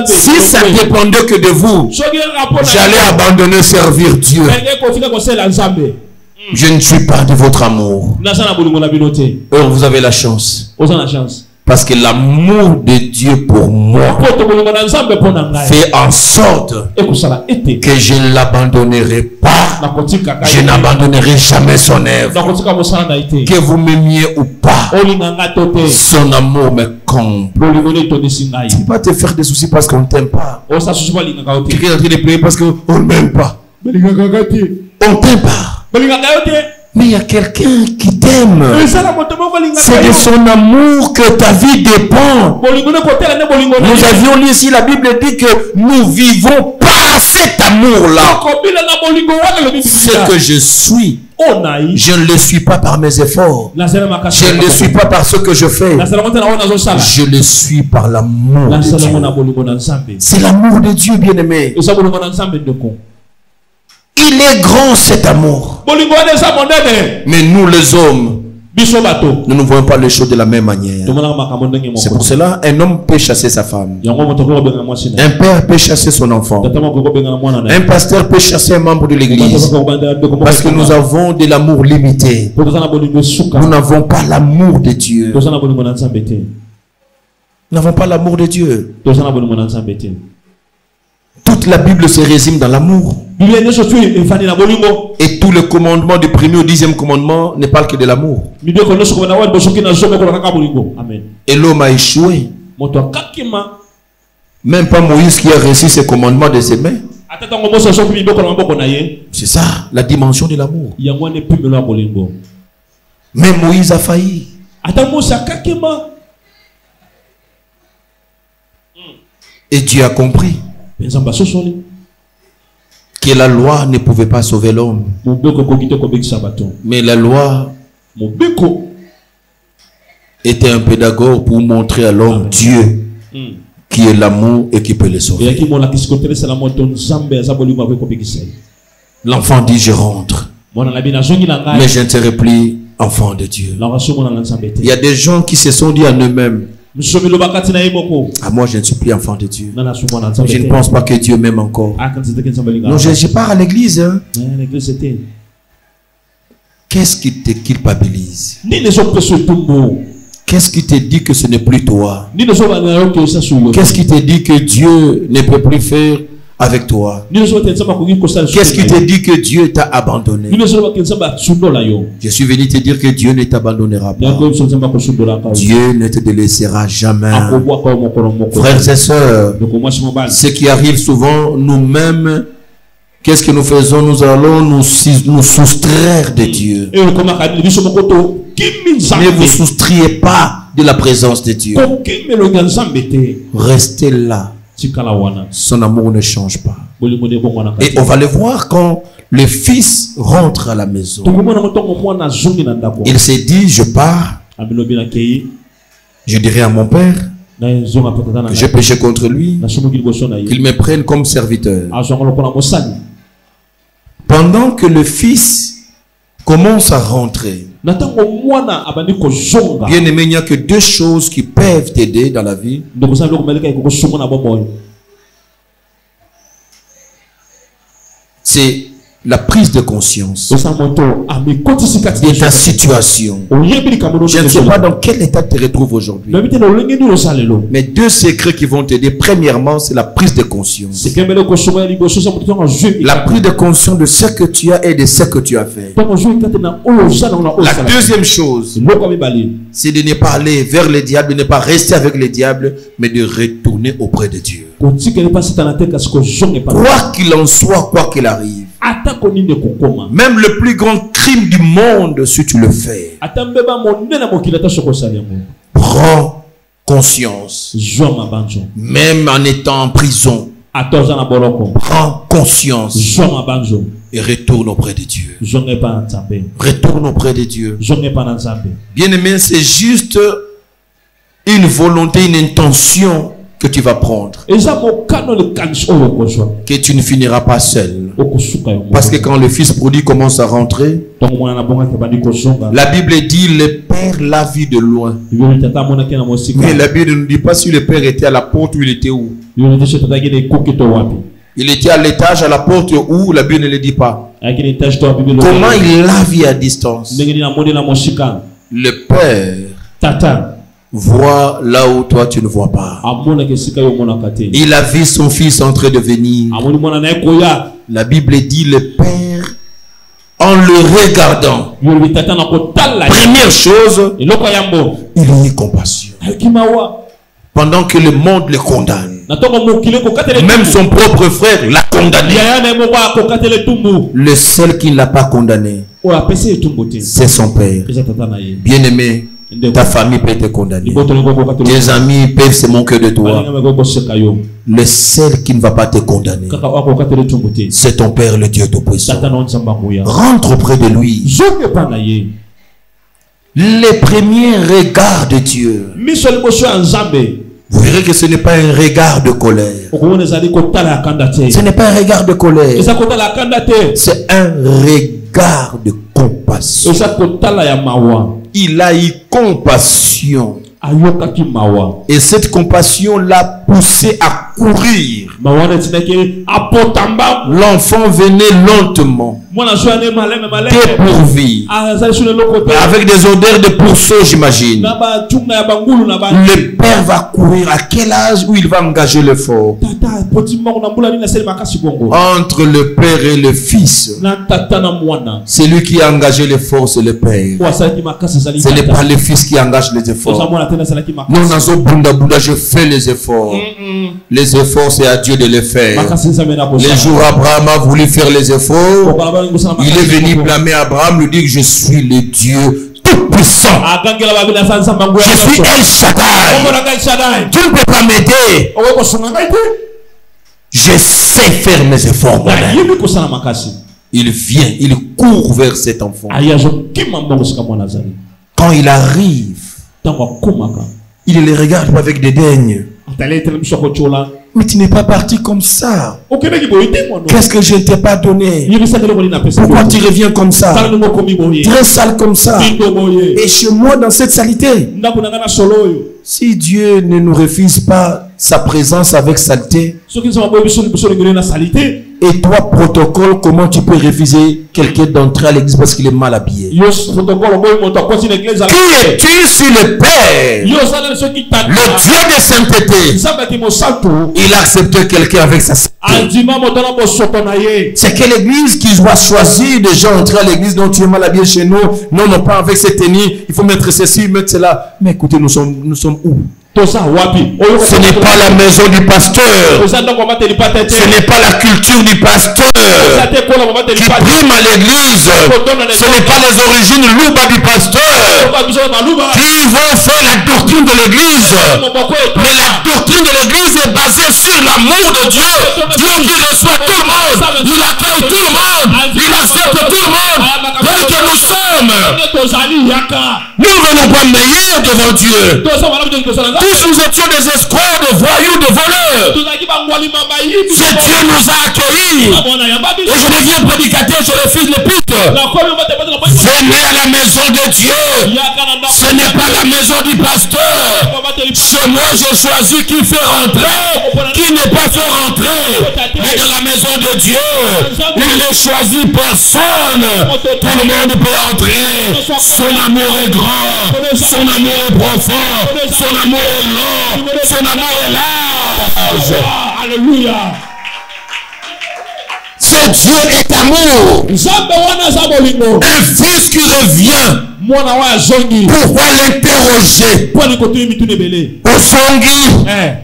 Si ça dépendait que de vous, j'allais abandonner servir Dieu. Je ne suis pas de votre amour. Or, vous avez la chance. Parce que l'amour de Dieu pour moi fait en sorte que je ne l'abandonnerai pas. Je n'abandonnerai jamais son œuvre. Que vous m'aimiez ou pas, son amour me comble. Tu ne peux pas te faire des soucis parce qu'on ne t'aime pas. Quelqu'un est en train de pleurer parce qu'on ne m'aime pas. On ne t'aime pas. Mais il y a quelqu'un qui t'aime. C'est de son amour que ta vie dépend. Nous avions lu ici, la Bible dit que nous vivons par cet amour-là. Ce que je suis, je ne le suis pas par mes efforts. Je ne le suis pas par ce que je fais. Je le suis par l'amour de Dieu. C'est l'amour de Dieu, bien-aimé. Il est grand cet amour. Mais nous les hommes, Nous ne voyons pas les choses de la même manière. C'est pour cela un homme peut chasser sa femme. Un père peut chasser son enfant. Un pasteur peut chasser un membre de l'église. Parce que nous avons de l'amour limité. Nous n'avons pas l'amour de Dieu. Nous n'avons pas l'amour de Dieu. Toute la Bible se résume dans l'amour. Et tout le commandement du premier au 10e commandement ne parle que de l'amour. Et l'homme a échoué. Même pas Moïse qui a reçu ce commandement de ses mains. C'est ça, la dimension de l'amour. Mais Moïse a failli. Et Dieu a compris que la loi ne pouvait pas sauver l'homme. Mais la loi était un pédagogue pour montrer à l'homme Dieu qui est l'amour et qui peut le sauver. L'enfant dit je rentre. Mais je ne serai plus enfant de Dieu. Il y a des gens qui se sont dit en eux-mêmes, ah, moi je ne suis plus enfant de Dieu. Je ne pense pas que Dieu m'aime encore. Non, je pars à l'église. Hein. Qu'est-ce qui te culpabilise? Qu'est-ce qui te dit que ce n'est plus toi? Qu'est-ce qui te dit que Dieu ne peut plus faire avec toi? Qu'est-ce qui te dit que Dieu t'a abandonné? Je suis venu te dire que Dieu ne t'abandonnera pas. Dieu ne te délaissera jamais. Frères et sœurs, ce qui arrive souvent, nous-mêmes, qu'est-ce que nous faisons? Nous allons nous soustraire de Dieu. Ne vous soustriez pas de la présence de Dieu. Restez là. Son amour ne change pas. Et on va le voir quand le fils rentre à la maison. Il s'est dit, je pars. Je dirai à mon père que j'ai péché contre lui, qu'il me prenne comme serviteur. Pendant que le fils commence à rentrer, bien aimé, il n'y a que deux choses qui peuvent t'aider dans la vie. C'est la prise de conscience de ta situation. Je ne sais pas dans quel état tu te retrouves aujourd'hui. Mais deux secrets qui vont t'aider. Premièrement, c'est la prise de conscience. La prise de conscience de ce que tu as et de ce que tu as fait. La deuxième chose, c'est de ne pas aller vers le diable, de ne pas rester avec le diable, mais de retourner auprès de Dieu. Quoi qu'il en soit, quoi qu'il arrive, même le plus grand crime du monde, si tu le fais, prends conscience. Même en étant en prison, prends conscience et retourne auprès de Dieu. Retourne auprès de Dieu. Bien aimé, c'est juste une volonté, une intention que tu vas prendre, que tu ne finiras pas seul. Parce que quand le fils prodigue commence à rentrer, la Bible dit le père l'a vu de loin. Mais la Bible ne nous dit pas si le père était à la porte ou il était où. Il était à l'étage, à la porte où, la Bible ne le dit pas. Comment il l'a vu à distance? Le père voit là où toi tu ne vois pas. Il a vu son fils en train de venir. La Bible dit le père, en le regardant, première chose, il a eu compassion. Pendant que le monde le condamne, même son propre frère l'a condamné. Le seul qui ne l'a pas condamné, c'est son père. Bien aimé, ta famille peut te condamner. Tes amis peuvent se moquer de toi. Le seul qui ne va pas te condamner, c'est ton Père, le Dieu Tout-Puissant. Rentre auprès de lui. Les premiers regards de Dieu, vous verrez que ce n'est pas un regard de colère. Ce n'est pas un regard de colère. C'est un regard de compassion. il a eu compassion. Et cette compassion l'a poussé à courir. L'enfant venait lentement, dépourvu, avec des odeurs de pourceau, j'imagine. Le père va courir. À quel âge où il va engager l'effort? Entre le père et le fils, c'est lui qui a engagé l'effort, c'est le père. Ce n'est pas le fils qui engage les efforts. Non, je fais les efforts. Les efforts, c'est à Dieu de les faire. Les jours Abraham a voulu faire les efforts, il est venu blâmer Abraham, lui dire que je suis le Dieu tout-puissant. Je suis El Shaddai. Tu ne peux pas m'aider. Je sais faire mes efforts moi-même. Il vient, il court vers cet enfant. Quand il arrive, il les regarde avec dédain. Mais tu n'es pas parti comme ça. Qu'est-ce que je ne t'ai pas donné? Pourquoi tu reviens comme ça? Très sale comme ça. Et chez moi dans cette saleté. Si Dieu ne nous refuse pas sa présence avec saleté, et toi, protocole, comment tu peux refuser quelqu'un d'entrer à l'église parce qu'il est mal habillé? Qui es-tu sur le Père, le Dieu de sainteté? Il accepte quelqu'un avec sa sainteté. C'est quelle église qui doit choisir des gens entrer à l'église dont tu es mal habillé chez nous? Non, non, pas avec cette tenue. Il faut mettre ceci, mettre cela. Mais écoutez, nous sommes où? Ce n'est pas la maison du pasteur. Ce n'est pas la culture du pasteur qui prime à l'église. Ce n'est pas les origines louba du pasteur qui vont faire la doctrine de l'église. Mais la doctrine de l'église est basée sur l'amour de Dieu. Dieu qui reçoit tout le monde. Il accueille tout le monde. Il accepte tout le monde. Tel que nous sommes. Nous ne venons pas meilleurs devant Dieu. Tous nous étions des escrocs, des voyous, des voleurs. Ce Dieu nous a accueillis. Et je deviens prédicateur, je refuse le pute. Venez à la maison de Dieu. Ce n'est pas la maison du pasteur. Chez moi, j'ai choisi qui fait rentrer, qui n'est pas fait rentrer. Mais dans la maison de Dieu, il ne choisit personne. Tout le monde peut entrer. Son amour est grand. Son amour est profond. Son amour est long. Son amour est large. Alléluia. Ce Dieu est amour. Un fils qui revient. Pourquoi l'interroger? Osongi,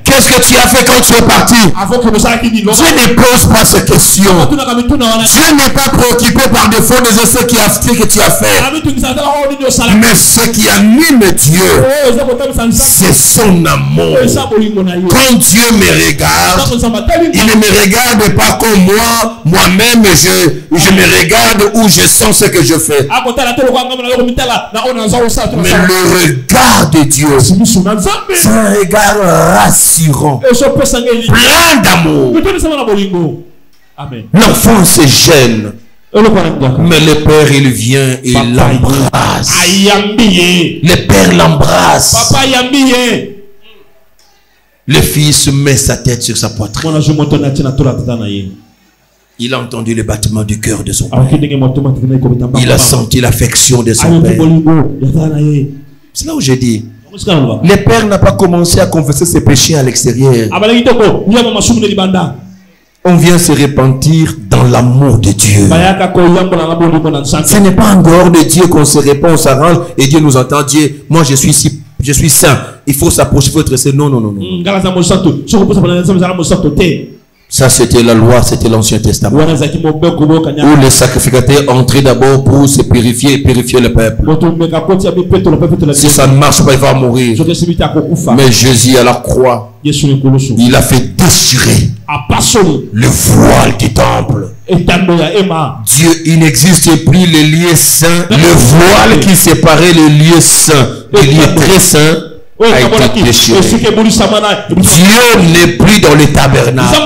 qu'est-ce que tu as fait quand tu es parti? Dieu ne pose pas ces questions. Dieu n'est pas préoccupé par défaut des essais que tu as fait. Mais ce qui anime Dieu, c'est son amour. Quand Dieu me regarde, il ne me regarde pas comme moi-même, je me regarde où je sens ce que je fais. Mais le regard de Dieu, c'est un regard rassurant, plein d'amour. L'enfant se gêne, mais le père il vient et l'embrasse. Le père l'embrasse. Le fils met sa tête sur sa poitrine. Il a entendu le battement du cœur de son père. Il a senti l'affection de son père. C'est là où j'ai dit, le père n'a pas commencé à confesser ses péchés à l'extérieur. On vient se repentir dans l'amour de Dieu. Ce n'est pas en dehors de Dieu qu'on se répand, on s'arrange et Dieu nous entend. Dieu, moi je suis saint. Il faut s'approcher, il faut être saint. Non, non, non, non. Ça, c'était la loi, c'était l'Ancien Testament. Où les sacrificateurs entraient d'abord pour se purifier et purifier le peuple. Si ça ne marche pas, il va mourir. Mais Jésus à la croix, il a fait déchirer le voile du temple. Dieu, il n'existe plus le lieu saint. Le voile qui séparait le lieu saint du lieu très saint a été déchiré. Dieu n'est plus dans le tabernacle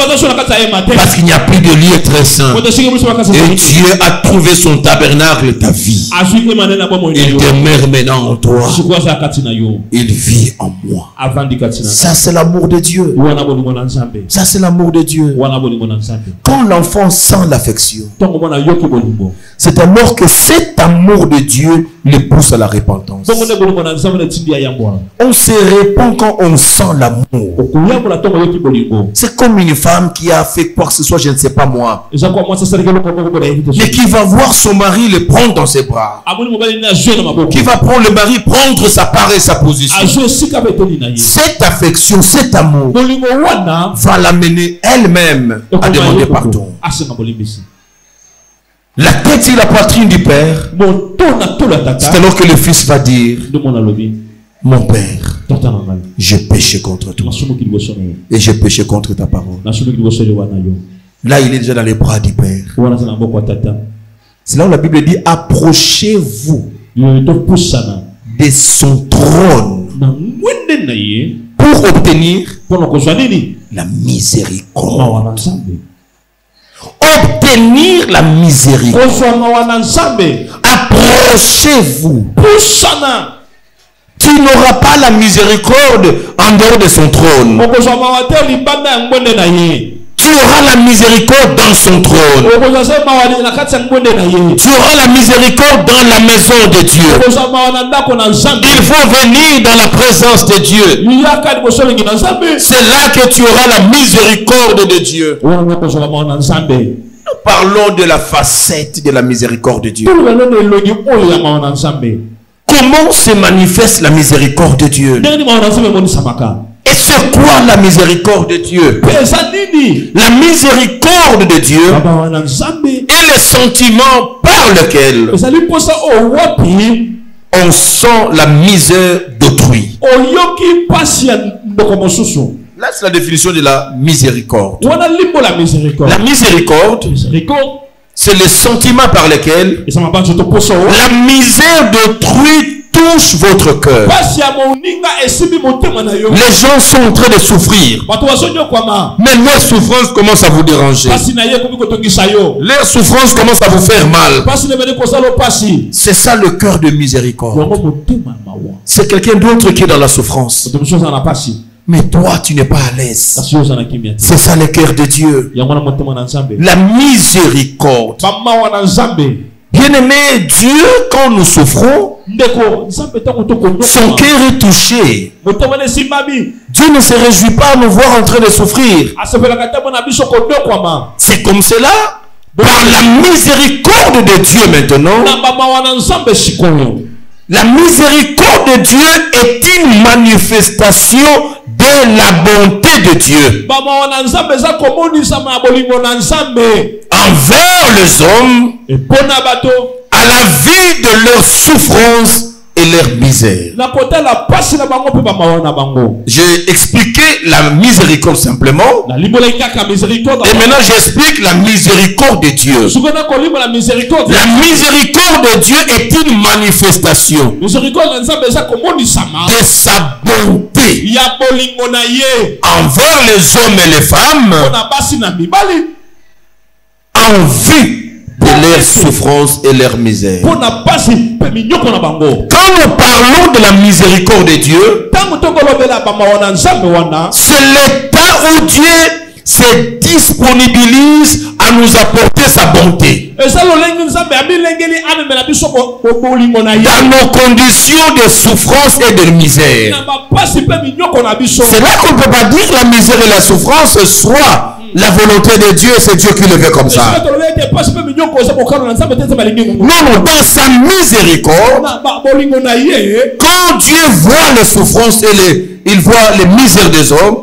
parce qu'il n'y a plus de lieu très saint. Et Dieu a trouvé son tabernacle, ta vie. Il demeure maintenant en toi. Il vit en moi. Ça, c'est l'amour de Dieu. Ça, c'est l'amour de Dieu. Quand l'enfant sent l'affection, c'est alors que cet amour de Dieu le pousse à la repentance. On se répand quand on sent l'amour. C'est comme une femme qui a fait quoi que ce soit, je ne sais pas moi, mais qui va voir son mari le prendre dans ses bras, qui va prendre le mari, prendre sa part et sa position. Cette affection, cet amour va l'amener elle-même à demander pardon. La tête et la poitrine du père, c'est alors que le fils va dire: mon père, j'ai péché contre toi et j'ai péché contre ta parole. Là, il est déjà dans les bras du père. C'est là où la Bible dit: approchez-vous de son trône pour obtenir la miséricorde. Obtenir la miséricorde. Approchez-vous. Tu n'auras pas la miséricorde en dehors de son trône. Tu auras la miséricorde dans son trône. Tu auras la miséricorde dans la maison de Dieu. Il faut venir dans la présence de Dieu. C'est là que tu auras la miséricorde de Dieu. Nous parlons de la facette de la miséricorde de Dieu. Comment se manifeste la miséricorde de Dieu? Et c'est quoi la miséricorde de Dieu? La miséricorde de Dieu est le sentiment par lequel on sent la misère d'autrui. Là, c'est la définition de la miséricorde. La miséricorde, c'est le sentiment par lequel la misère d'autrui touche votre cœur. Les gens sont en train de souffrir, mais leur souffrance commence à vous déranger. Leur souffrance commence à vous faire mal. C'est ça le cœur de miséricorde. C'est quelqu'un d'autre qui est dans la souffrance, mais toi tu n'es pas à l'aise. C'est ça le cœur de Dieu. La miséricorde. Bien-aimé, Dieu, quand nous souffrons, son cœur est touché. Dieu ne se réjouit pas à nous voir en train de souffrir. C'est comme cela, par la miséricorde de Dieu maintenant. La miséricorde de Dieu est une manifestation de la bonté de Dieu envers les hommes, à la vue de leur souffrance et leur misère. J'ai expliqué la miséricorde simplement, et maintenant j'explique la miséricorde de Dieu. La miséricorde de Dieu est une manifestation de sa bonté envers les hommes et les femmes en vue de leur souffrance et leur misère. Quand nous parlons de la miséricorde de Dieu, c'est l'état où Dieu se disponibilise à nous apporter sa bonté dans nos conditions de souffrance et de misère. C'est là qu'on ne peut pas dire la misère et la souffrance soit la volonté de Dieu, c'est Dieu qui le veut comme ça. Non, dans sa miséricorde, quand Dieu voit les souffrances et il voit les misères des hommes,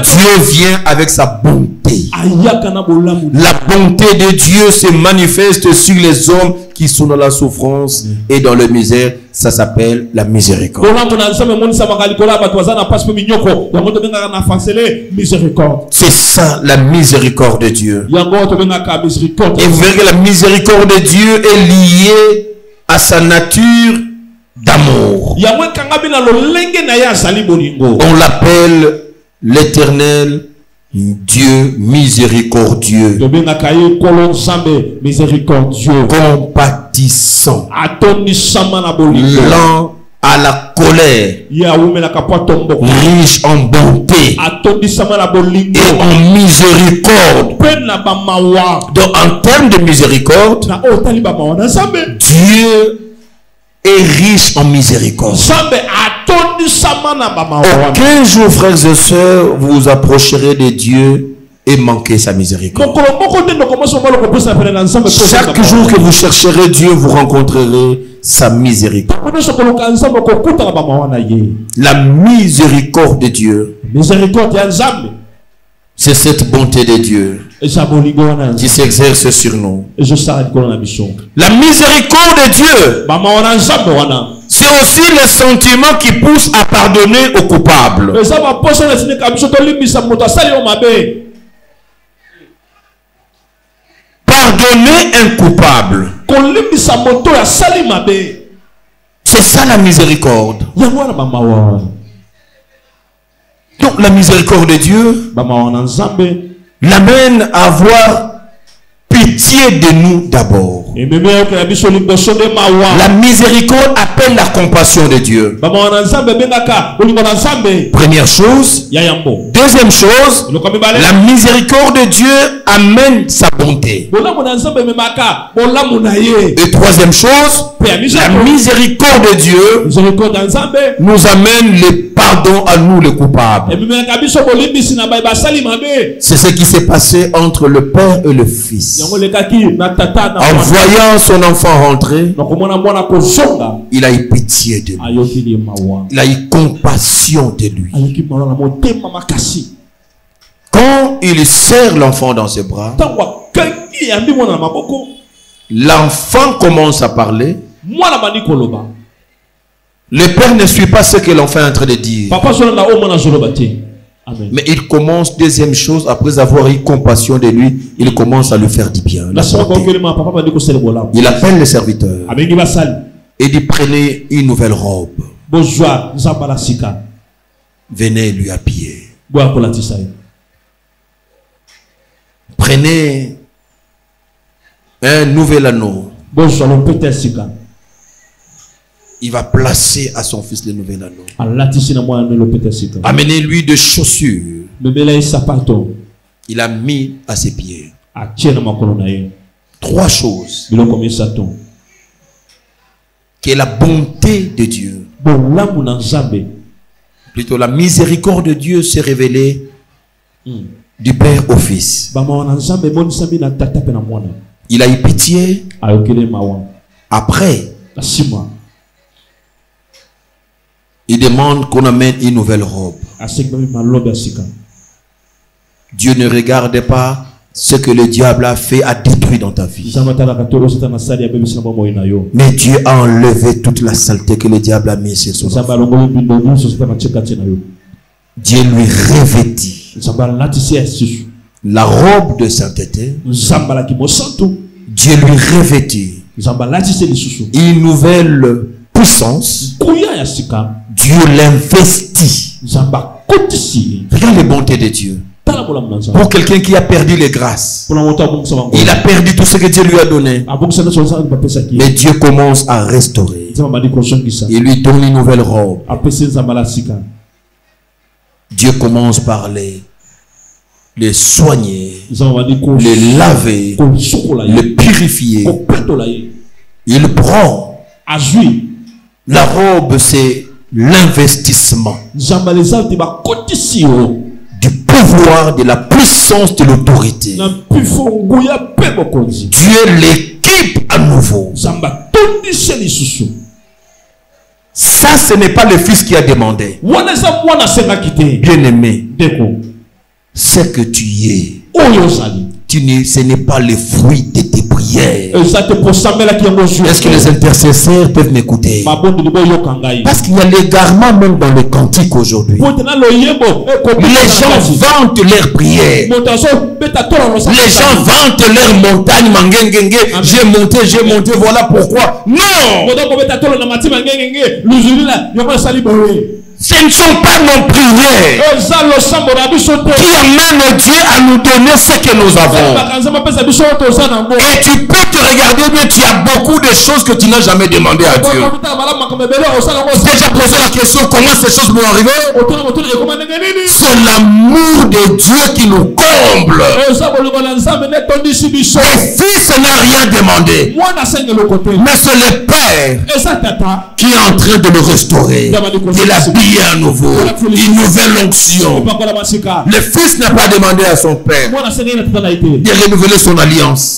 Dieu vient avec sa bonté. La bonté de Dieu se manifeste sur les hommes qui sont dans la souffrance et dans la misère. Ça s'appelle la miséricorde. C'est ça la miséricorde de Dieu. Et vous verrez que la miséricorde de Dieu est liée à sa nature d'amour. On l'appelle l'Éternel Dieu miséricordieux, compatissant, lent à la colère, riche en bonté et en miséricorde. Donc en termes de miséricorde, Dieu est riche en miséricorde. Aucun jour, frères et sœurs, vous vous approcherez de Dieu et manquez sa miséricorde. Chaque jour que vous chercherez Dieu, vous rencontrerez sa miséricorde. La miséricorde de Dieu, c'est cette bonté de Dieu qui s'exerce sur nous. La miséricorde de Dieu, c'est aussi le sentiment qui pousse à pardonner aux coupables. Pardonner un coupable, c'est ça la miséricorde. Donc la miséricorde de Dieu l'amène à avoir pitié de nous d'abord. La miséricorde appelle la compassion de Dieu. Première chose. Deuxième chose, la miséricorde de Dieu amène sa bonté. Et troisième chose, la miséricorde de Dieu nous amène le pardon à nous les coupables. C'est ce qui s'est passé entre le Père et le Fils. En voyant son enfant rentrer, il a eu pitié de lui. Il a eu compassion de lui. Quand il serre l'enfant dans ses bras, l'enfant commence à parler. Le père ne suit pas ce que l'enfant est en train de dire. Amen. Mais il commence, deuxième chose, après avoir eu compassion de lui, il commence à lui faire du bien. Il appelle le serviteur. Et dit, prenez une nouvelle robe. Venez lui habiller. Prenez un nouvel anneau. Il va placer à son fils le nouvel anneau. Amenez-lui des chaussures. Il a mis à ses pieds. Trois choses. Que la bonté de Dieu, plutôt la miséricorde de Dieu s'est révélée du Père au Fils. Il a eu pitié. Après, il demande qu'on amène une nouvelle robe. Dieu ne regarde pas ce que le diable a fait, a détruit dans ta vie. Mais Dieu a enlevé toute la saleté que le diable a mis sur son enfant. Dieu lui revêtit la robe de sainteté. Dieu lui revêtit une nouvelle puissance. Dieu l'investit. Regarde les bontés de Dieu. Pour quelqu'un qui a perdu les grâces, il a perdu tout ce que Dieu lui a donné. Mais Dieu commence à restaurer. Il lui donne une nouvelle robe. Dieu commence par les soigner, les laver, les purifier. Il prend la robe, c'est l'investissement du pouvoir, de la puissance, de l'autorité. Dieu l'équipe à nouveau. Ça, ce n'est pas le fils qui a demandé. Bien-aimé, ce que tu es, ce n'est pas le fruit de tes prières. prière. Est-ce que les intercesseurs peuvent m'écouter? Parce qu'il y a l'égarement même dans le cantique aujourd'hui. Les gens vantent leurs prières. Les gens vantent leur montagne. J'ai monté, voilà pourquoi. Non! Ce ne sont pas nos prières qui amènent Dieu à nous donner ce que nous avons. Et tu peux te regarder, mais tu as beaucoup de choses que tu n'as jamais demandé à Dieu. Déjà posé la question, comment ces choses vont arriver? C'est l'amour de Dieu qui nous comble. Le Fils n'a rien demandé, mais c'est le Père qui est en train de le restaurer, de l'habiller à nouveau, une nouvelle onction. Le Fils n'a pas demandé à son Père de renouveler son alliance.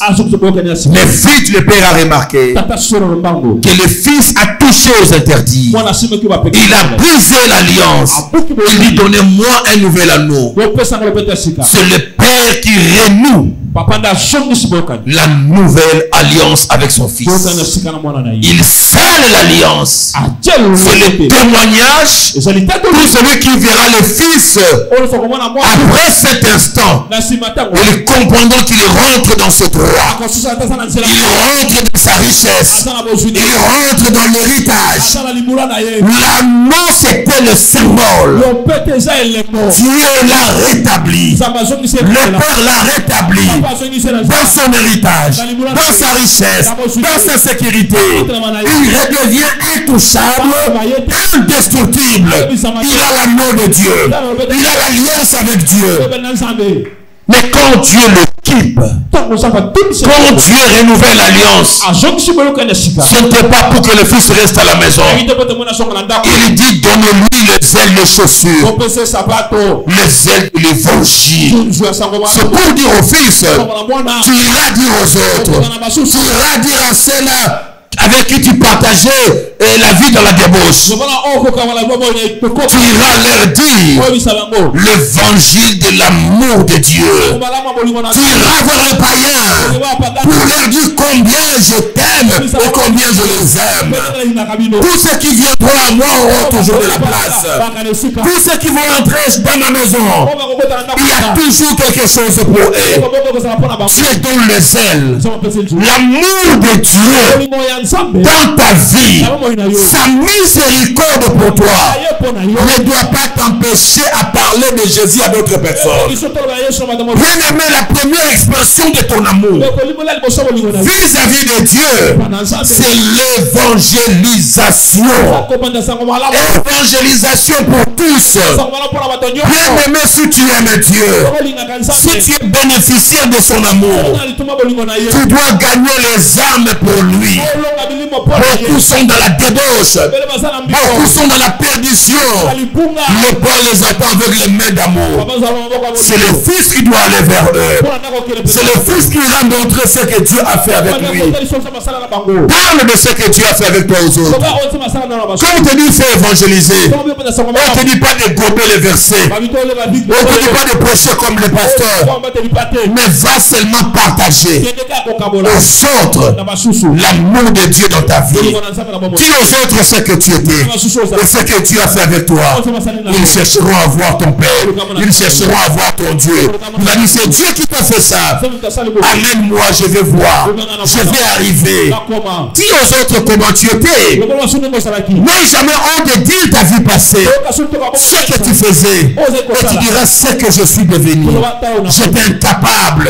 Mais vite le Père a remarqué que le Fils a touché aux interdits. Il a brisé l'alliance. Il lui donnait moi un nouvel anneau. C'est le Père qui renoue la nouvelle alliance avec son Fils. Il scelle l'alliance. C'est le témoignage. Tout celui qui verra le Fils après cet instant, il comprendra qu'il rentre dans ce droit. Il rentre dans sa richesse. Il rentre dans l'héritage. L'anneau, c'était le symbole. Dieu l'a rétabli. Le Père l'a rétabli dans son héritage, dans sa richesse, dans sa sécurité. Il redevient intouchable, indestructible. Il a l'anneau de Dieu. Il a l'alliance avec Dieu. Mais quand Dieu le quitte, quand Dieu renouvelle l'alliance, ce n'était pas pour que le Fils reste à la maison. Il dit, donne-lui les ailes de chaussures, les ailes de l'évangile. C'est pour dire au Fils, tu iras dire aux autres, tu iras dire à ceux-là avec qui tu partageais la vie dans la débauche. Tu iras leur dire l'évangile de l'amour de Dieu. Tu iras voir les païens pour leur dire combien je t'aime et combien je les aime. Tous ceux qui viendront à moi auront toujours de la place. Tous ceux qui vont entrer dans ma maison, il y a toujours quelque chose pour eux. Tu es dans les ailes. L'amour de Dieu dans ta vie, sa miséricorde pour toi ne doit pas t'empêcher à parler de Jésus à d'autres personnes. Bien-aimé, la première expression de ton amour vis-à-vis de Dieu, c'est l'évangélisation. Évangélisation pour tous. Bien-aimé, si tu aimes Dieu, si tu es bénéficiaire de son amour, tu dois gagner les âmes pour lui. Beaucoup sont dans la débauche. Beaucoup sont dans la perdition. Le Père les attend avec les mains d'amour. C'est le Fils qui doit aller vers eux. C'est le Fils qui ira montrer ce que Dieu a fait avec lui. Parle de ce que Dieu a fait avec toi aux autres. Quand on te dit fais évangéliser, on ne te dit pas de gober les versets. On ne te dit pas de prêcher comme les pasteurs. Mais va seulement partager aux autres l'amour de Dieu dans ta vie. Dis aux autres ce que tu étais et ce que tu as fait avec toi. Ils chercheront à voir ton Père. Ils chercheront à voir ton Dieu. Il va dire c'est Dieu qui t'a fait ça. Amène-moi, je vais voir. Je vais arriver. Dis aux autres comment tu étais. N'aie jamais honte de dire ta vie passée. Ce que tu faisais. Et tu diras ce que je suis devenu. J'étais incapable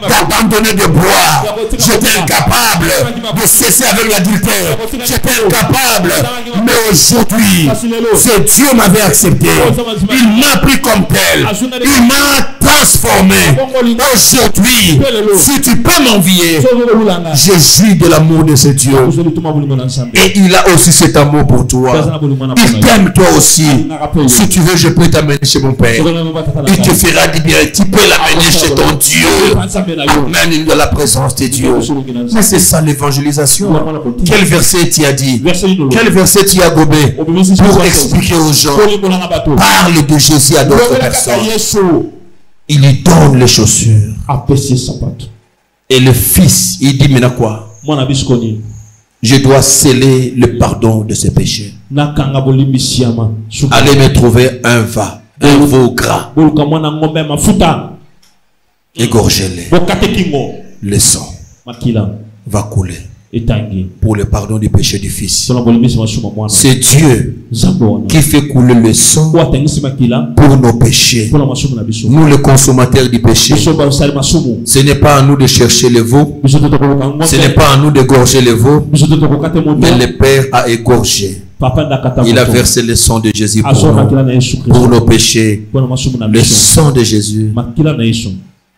d'abandonner de boire. J'étais incapable de cesser avec l'adultère. J'étais incapable. Mais aujourd'hui, ce Dieu m'avait accepté. Il m'a pris comme tel. Il m'a transformé. Aujourd'hui, si tu peux m'envier, je jouis de l'amour de ce Dieu. Et il a aussi cet amour pour toi. Il t'aime toi aussi. Si tu veux, je peux t'amener chez mon Père. Il te fera du bien. Tu peux l'amener chez ton Dieu. Amène dans la présence de Dieu. Mais c'est ça l'évangélisation. Quel verset tu as dit? Quel verset tu as gobé pour expliquer aux gens? Parle de Jésus à d'autres personnes. Il lui donne les chaussures. Et le fils, il dit maintenant quoi? Je dois sceller le pardon de ses péchés. Allez me trouver un veau gras. Égorgez-les. Le sang va couler pour le pardon du péché du fils. C'est Dieu qui fait couler le sang pour nos péchés. Nous, les consommateurs du péché, ce n'est pas à nous de chercher les veaux, ce n'est pas à nous d'égorger les veaux, mais le Père a égorgé. Il a versé le sang de Jésus pour nos péchés. Le sang de Jésus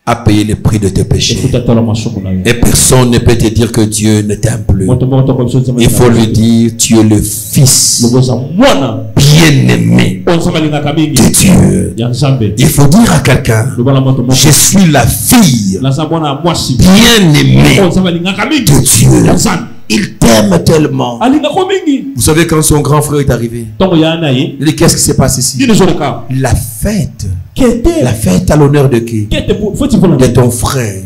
a payé le prix de tes péchés. Et personne ne peut te dire que Dieu ne t'aime plus. Il faut lui dire, tu es le fils bien-aimé de Dieu. Il faut dire à quelqu'un, je suis la fille bien-aimée de Dieu. Il t'aime tellement. Vous savez, quand son grand frère est arrivé, il dit, qu'est-ce qui s'est passé ici? La fête. La fête à l'honneur de qui? De ton frère.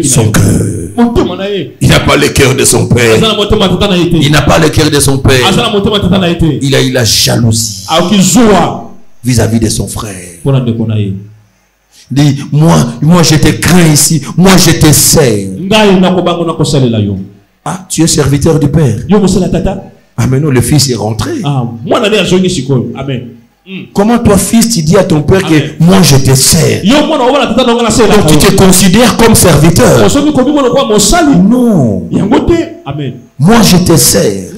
Son cœur. Il n'a pas le cœur de son père. Il n'a pas le cœur de son père. Il a eu la jalousie vis-à-vis de son frère. Il dit, moi je te crains ici. Moi je te sers. Ah, tu es serviteur du Père. Ah, mais non, le fils est rentré. Comment toi, fils, tu dis à ton père que moi je te sers? Donc tu te considères comme serviteur? Non. Moi je te sers.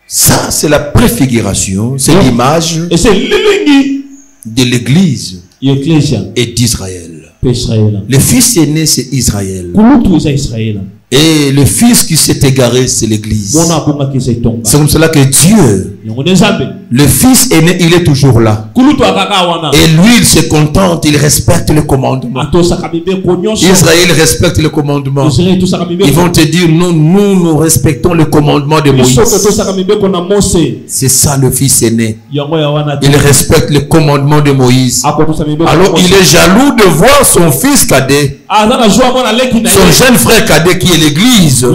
Ça, c'est la préfiguration, c'est l'image de l'Église et d'Israël. Le fils aîné, c'est Israël. Et le fils qui s'est égaré, c'est l'Église. C'est comme cela que Dieu, le fils aîné, il est toujours là. Et lui, il se contente, il respecte le commandement. Israël respecte le commandement. Ils vont te dire, non, nous respectons le commandement de Moïse. C'est ça le fils aîné. Il respecte le commandement de Moïse. Alors il est jaloux de voir son fils cadet, son jeune frère cadet qui est l'Église.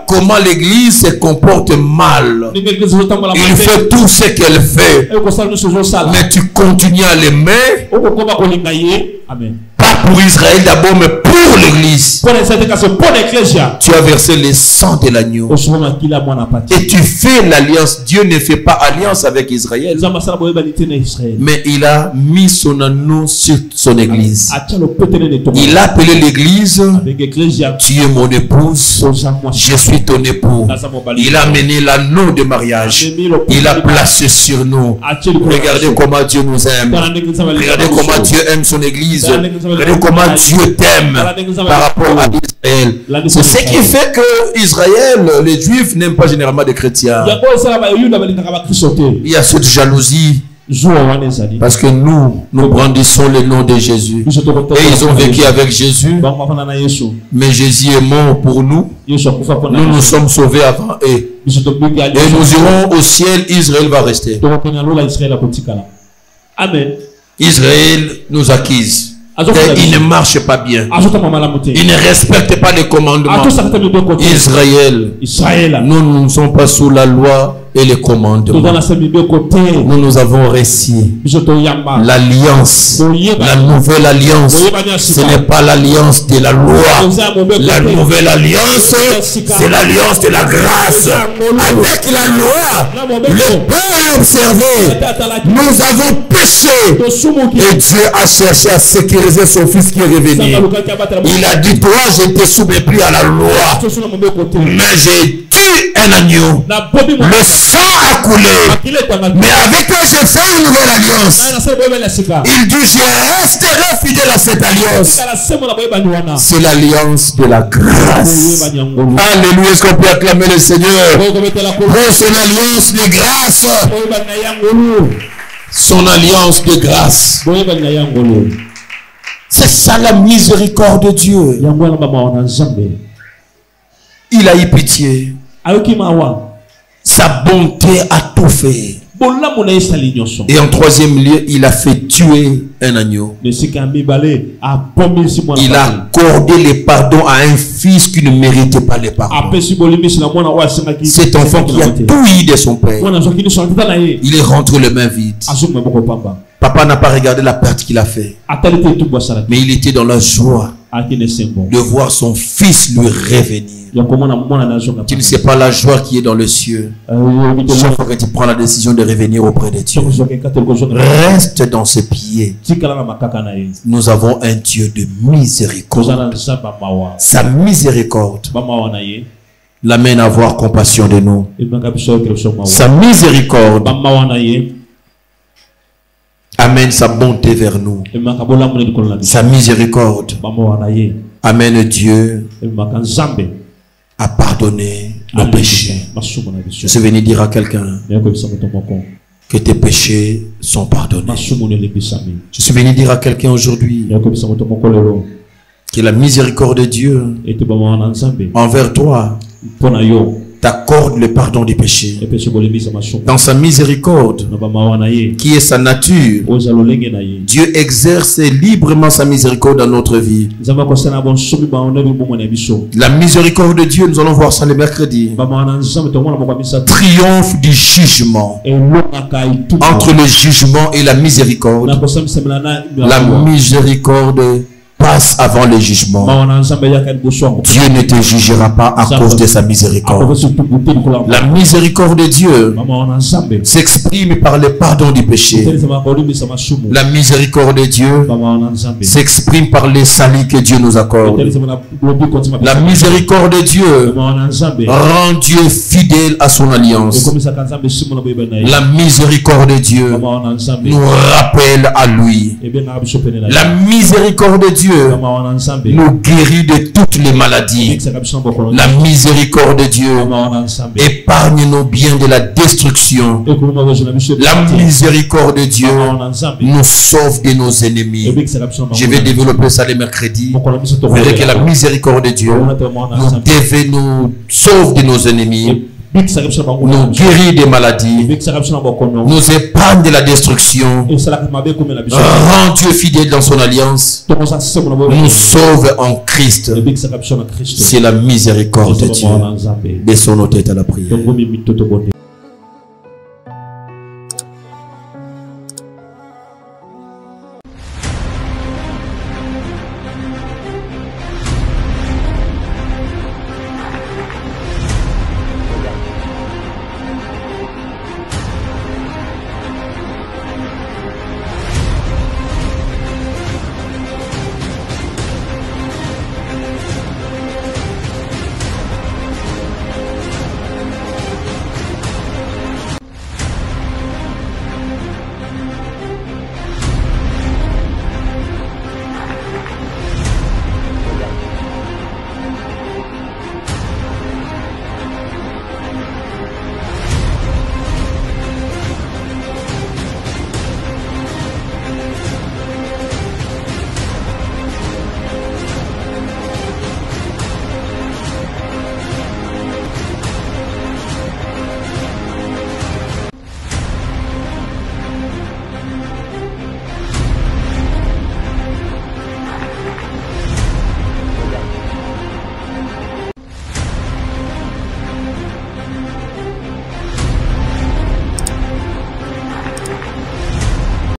Comment l'Église se comporte mal. Il fait tout ce qu'elle fait, mais tu continues à l'aimer. Pas pour Israël d'abord, mais pour l'Église. Tu as versé le sang de l'agneau. Et tu fais l'alliance. Dieu ne fait pas alliance avec Israël, mais il a mis son anneau sur son Église. Il a appelé l'Église, tu es mon épouse, je suis ton époux. Il a mené l'anneau de mariage. Il a placé sur nous. Regardez comment Dieu nous aime. Regardez comment Dieu aime son Église. Regardez comment Dieu t'aime par rapport à Israël. C'est ce qui fait que Israël, les Juifs n'aiment pas généralement les chrétiens. Il y a cette jalousie. Parce que nous brandissons le nom de Jésus. Et ils ont vécu avec Jésus. Mais Jésus est mort pour nous. Nous nous sommes sauvés avant eux. Et nous irons au ciel. Israël va rester. Amen. Israël nous acquise. Et il ne marche pas bien. Il ne respecte pas les commandements. Israël, nous ne sommes pas sous la loi et les commandements. Nous avons réussi l'alliance, la nouvelle alliance. Ce n'est pas l'alliance de la loi. La nouvelle alliance, c'est l'alliance de la grâce. Avec la loi, le Père a observé. Nous avons péché. Et Dieu a cherché à sécuriser son fils qui est revenu. Il a dit, toi, je ne te soumets plus à la loi, mais j'ai tué un agneau. Le sang a coulé. Mais avec toi, j'ai fait une nouvelle alliance. Il dit, je resterai fidèle à cette alliance. C'est l'alliance de la grâce. Alléluia. Est-ce qu'on peut acclamer le Seigneur pour son alliance de grâce? Son alliance de grâce. C'est ça la miséricorde de Dieu. Il a eu pitié. Sa bonté a tout fait. Et en troisième lieu, il a fait tuer un agneau. Il a accordé les pardons à un fils qui ne méritait pas les pardons. Cet enfant qui a tout eu de son père, il est rentré les mains vides. Papa n'a pas regardé la perte qu'il a fait, mais il était dans la joie de voir son fils lui revenir. Tu ne sais pas la joie qui est dans le cieux. Chaque fois que tu prends la décision de revenir auprès de Dieu, reste dans ses pieds. Nous avons un Dieu de miséricorde. Sa miséricorde l'amène à avoir compassion de nous. Sa miséricorde amène sa bonté vers nous. Sa miséricorde amène Dieu à pardonner nos péchés. Je suis venu dire à quelqu'un que tes péchés sont pardonnés. Je suis venu dire à quelqu'un aujourd'hui que la miséricorde de Dieu envers toi t'accorde le pardon du péché. Dans sa miséricorde, qui est sa nature, Dieu exerce librement sa miséricorde dans notre vie. La miséricorde de Dieu, nous allons voir ça le mercredi, triomphe du jugement. Entre le jugement et la miséricorde, la miséricorde passe avant le jugement. Dieu ne te jugera pas à cause de sa miséricorde. La miséricorde de Dieu s'exprime par le pardon du péché. La miséricorde de Dieu s'exprime par les saluts que Dieu nous accorde. La miséricorde de Dieu rend Dieu fidèle à son alliance. La miséricorde de Dieu nous rappelle à lui. La miséricorde de Dieu nous guérit de toutes les maladies. La miséricorde de Dieu épargne nos biens de la destruction. La miséricorde de Dieu nous sauve de nos ennemis. Je vais développer ça le mercredi. Vous verrez que la miséricorde de Dieu nous sauve de nos ennemis, nous guérit des maladies, nous épargne de la destruction, rend Dieu fidèle dans son alliance, nous sauve en Christ. C'est la miséricorde de Dieu. Baissons nos têtes à la prière.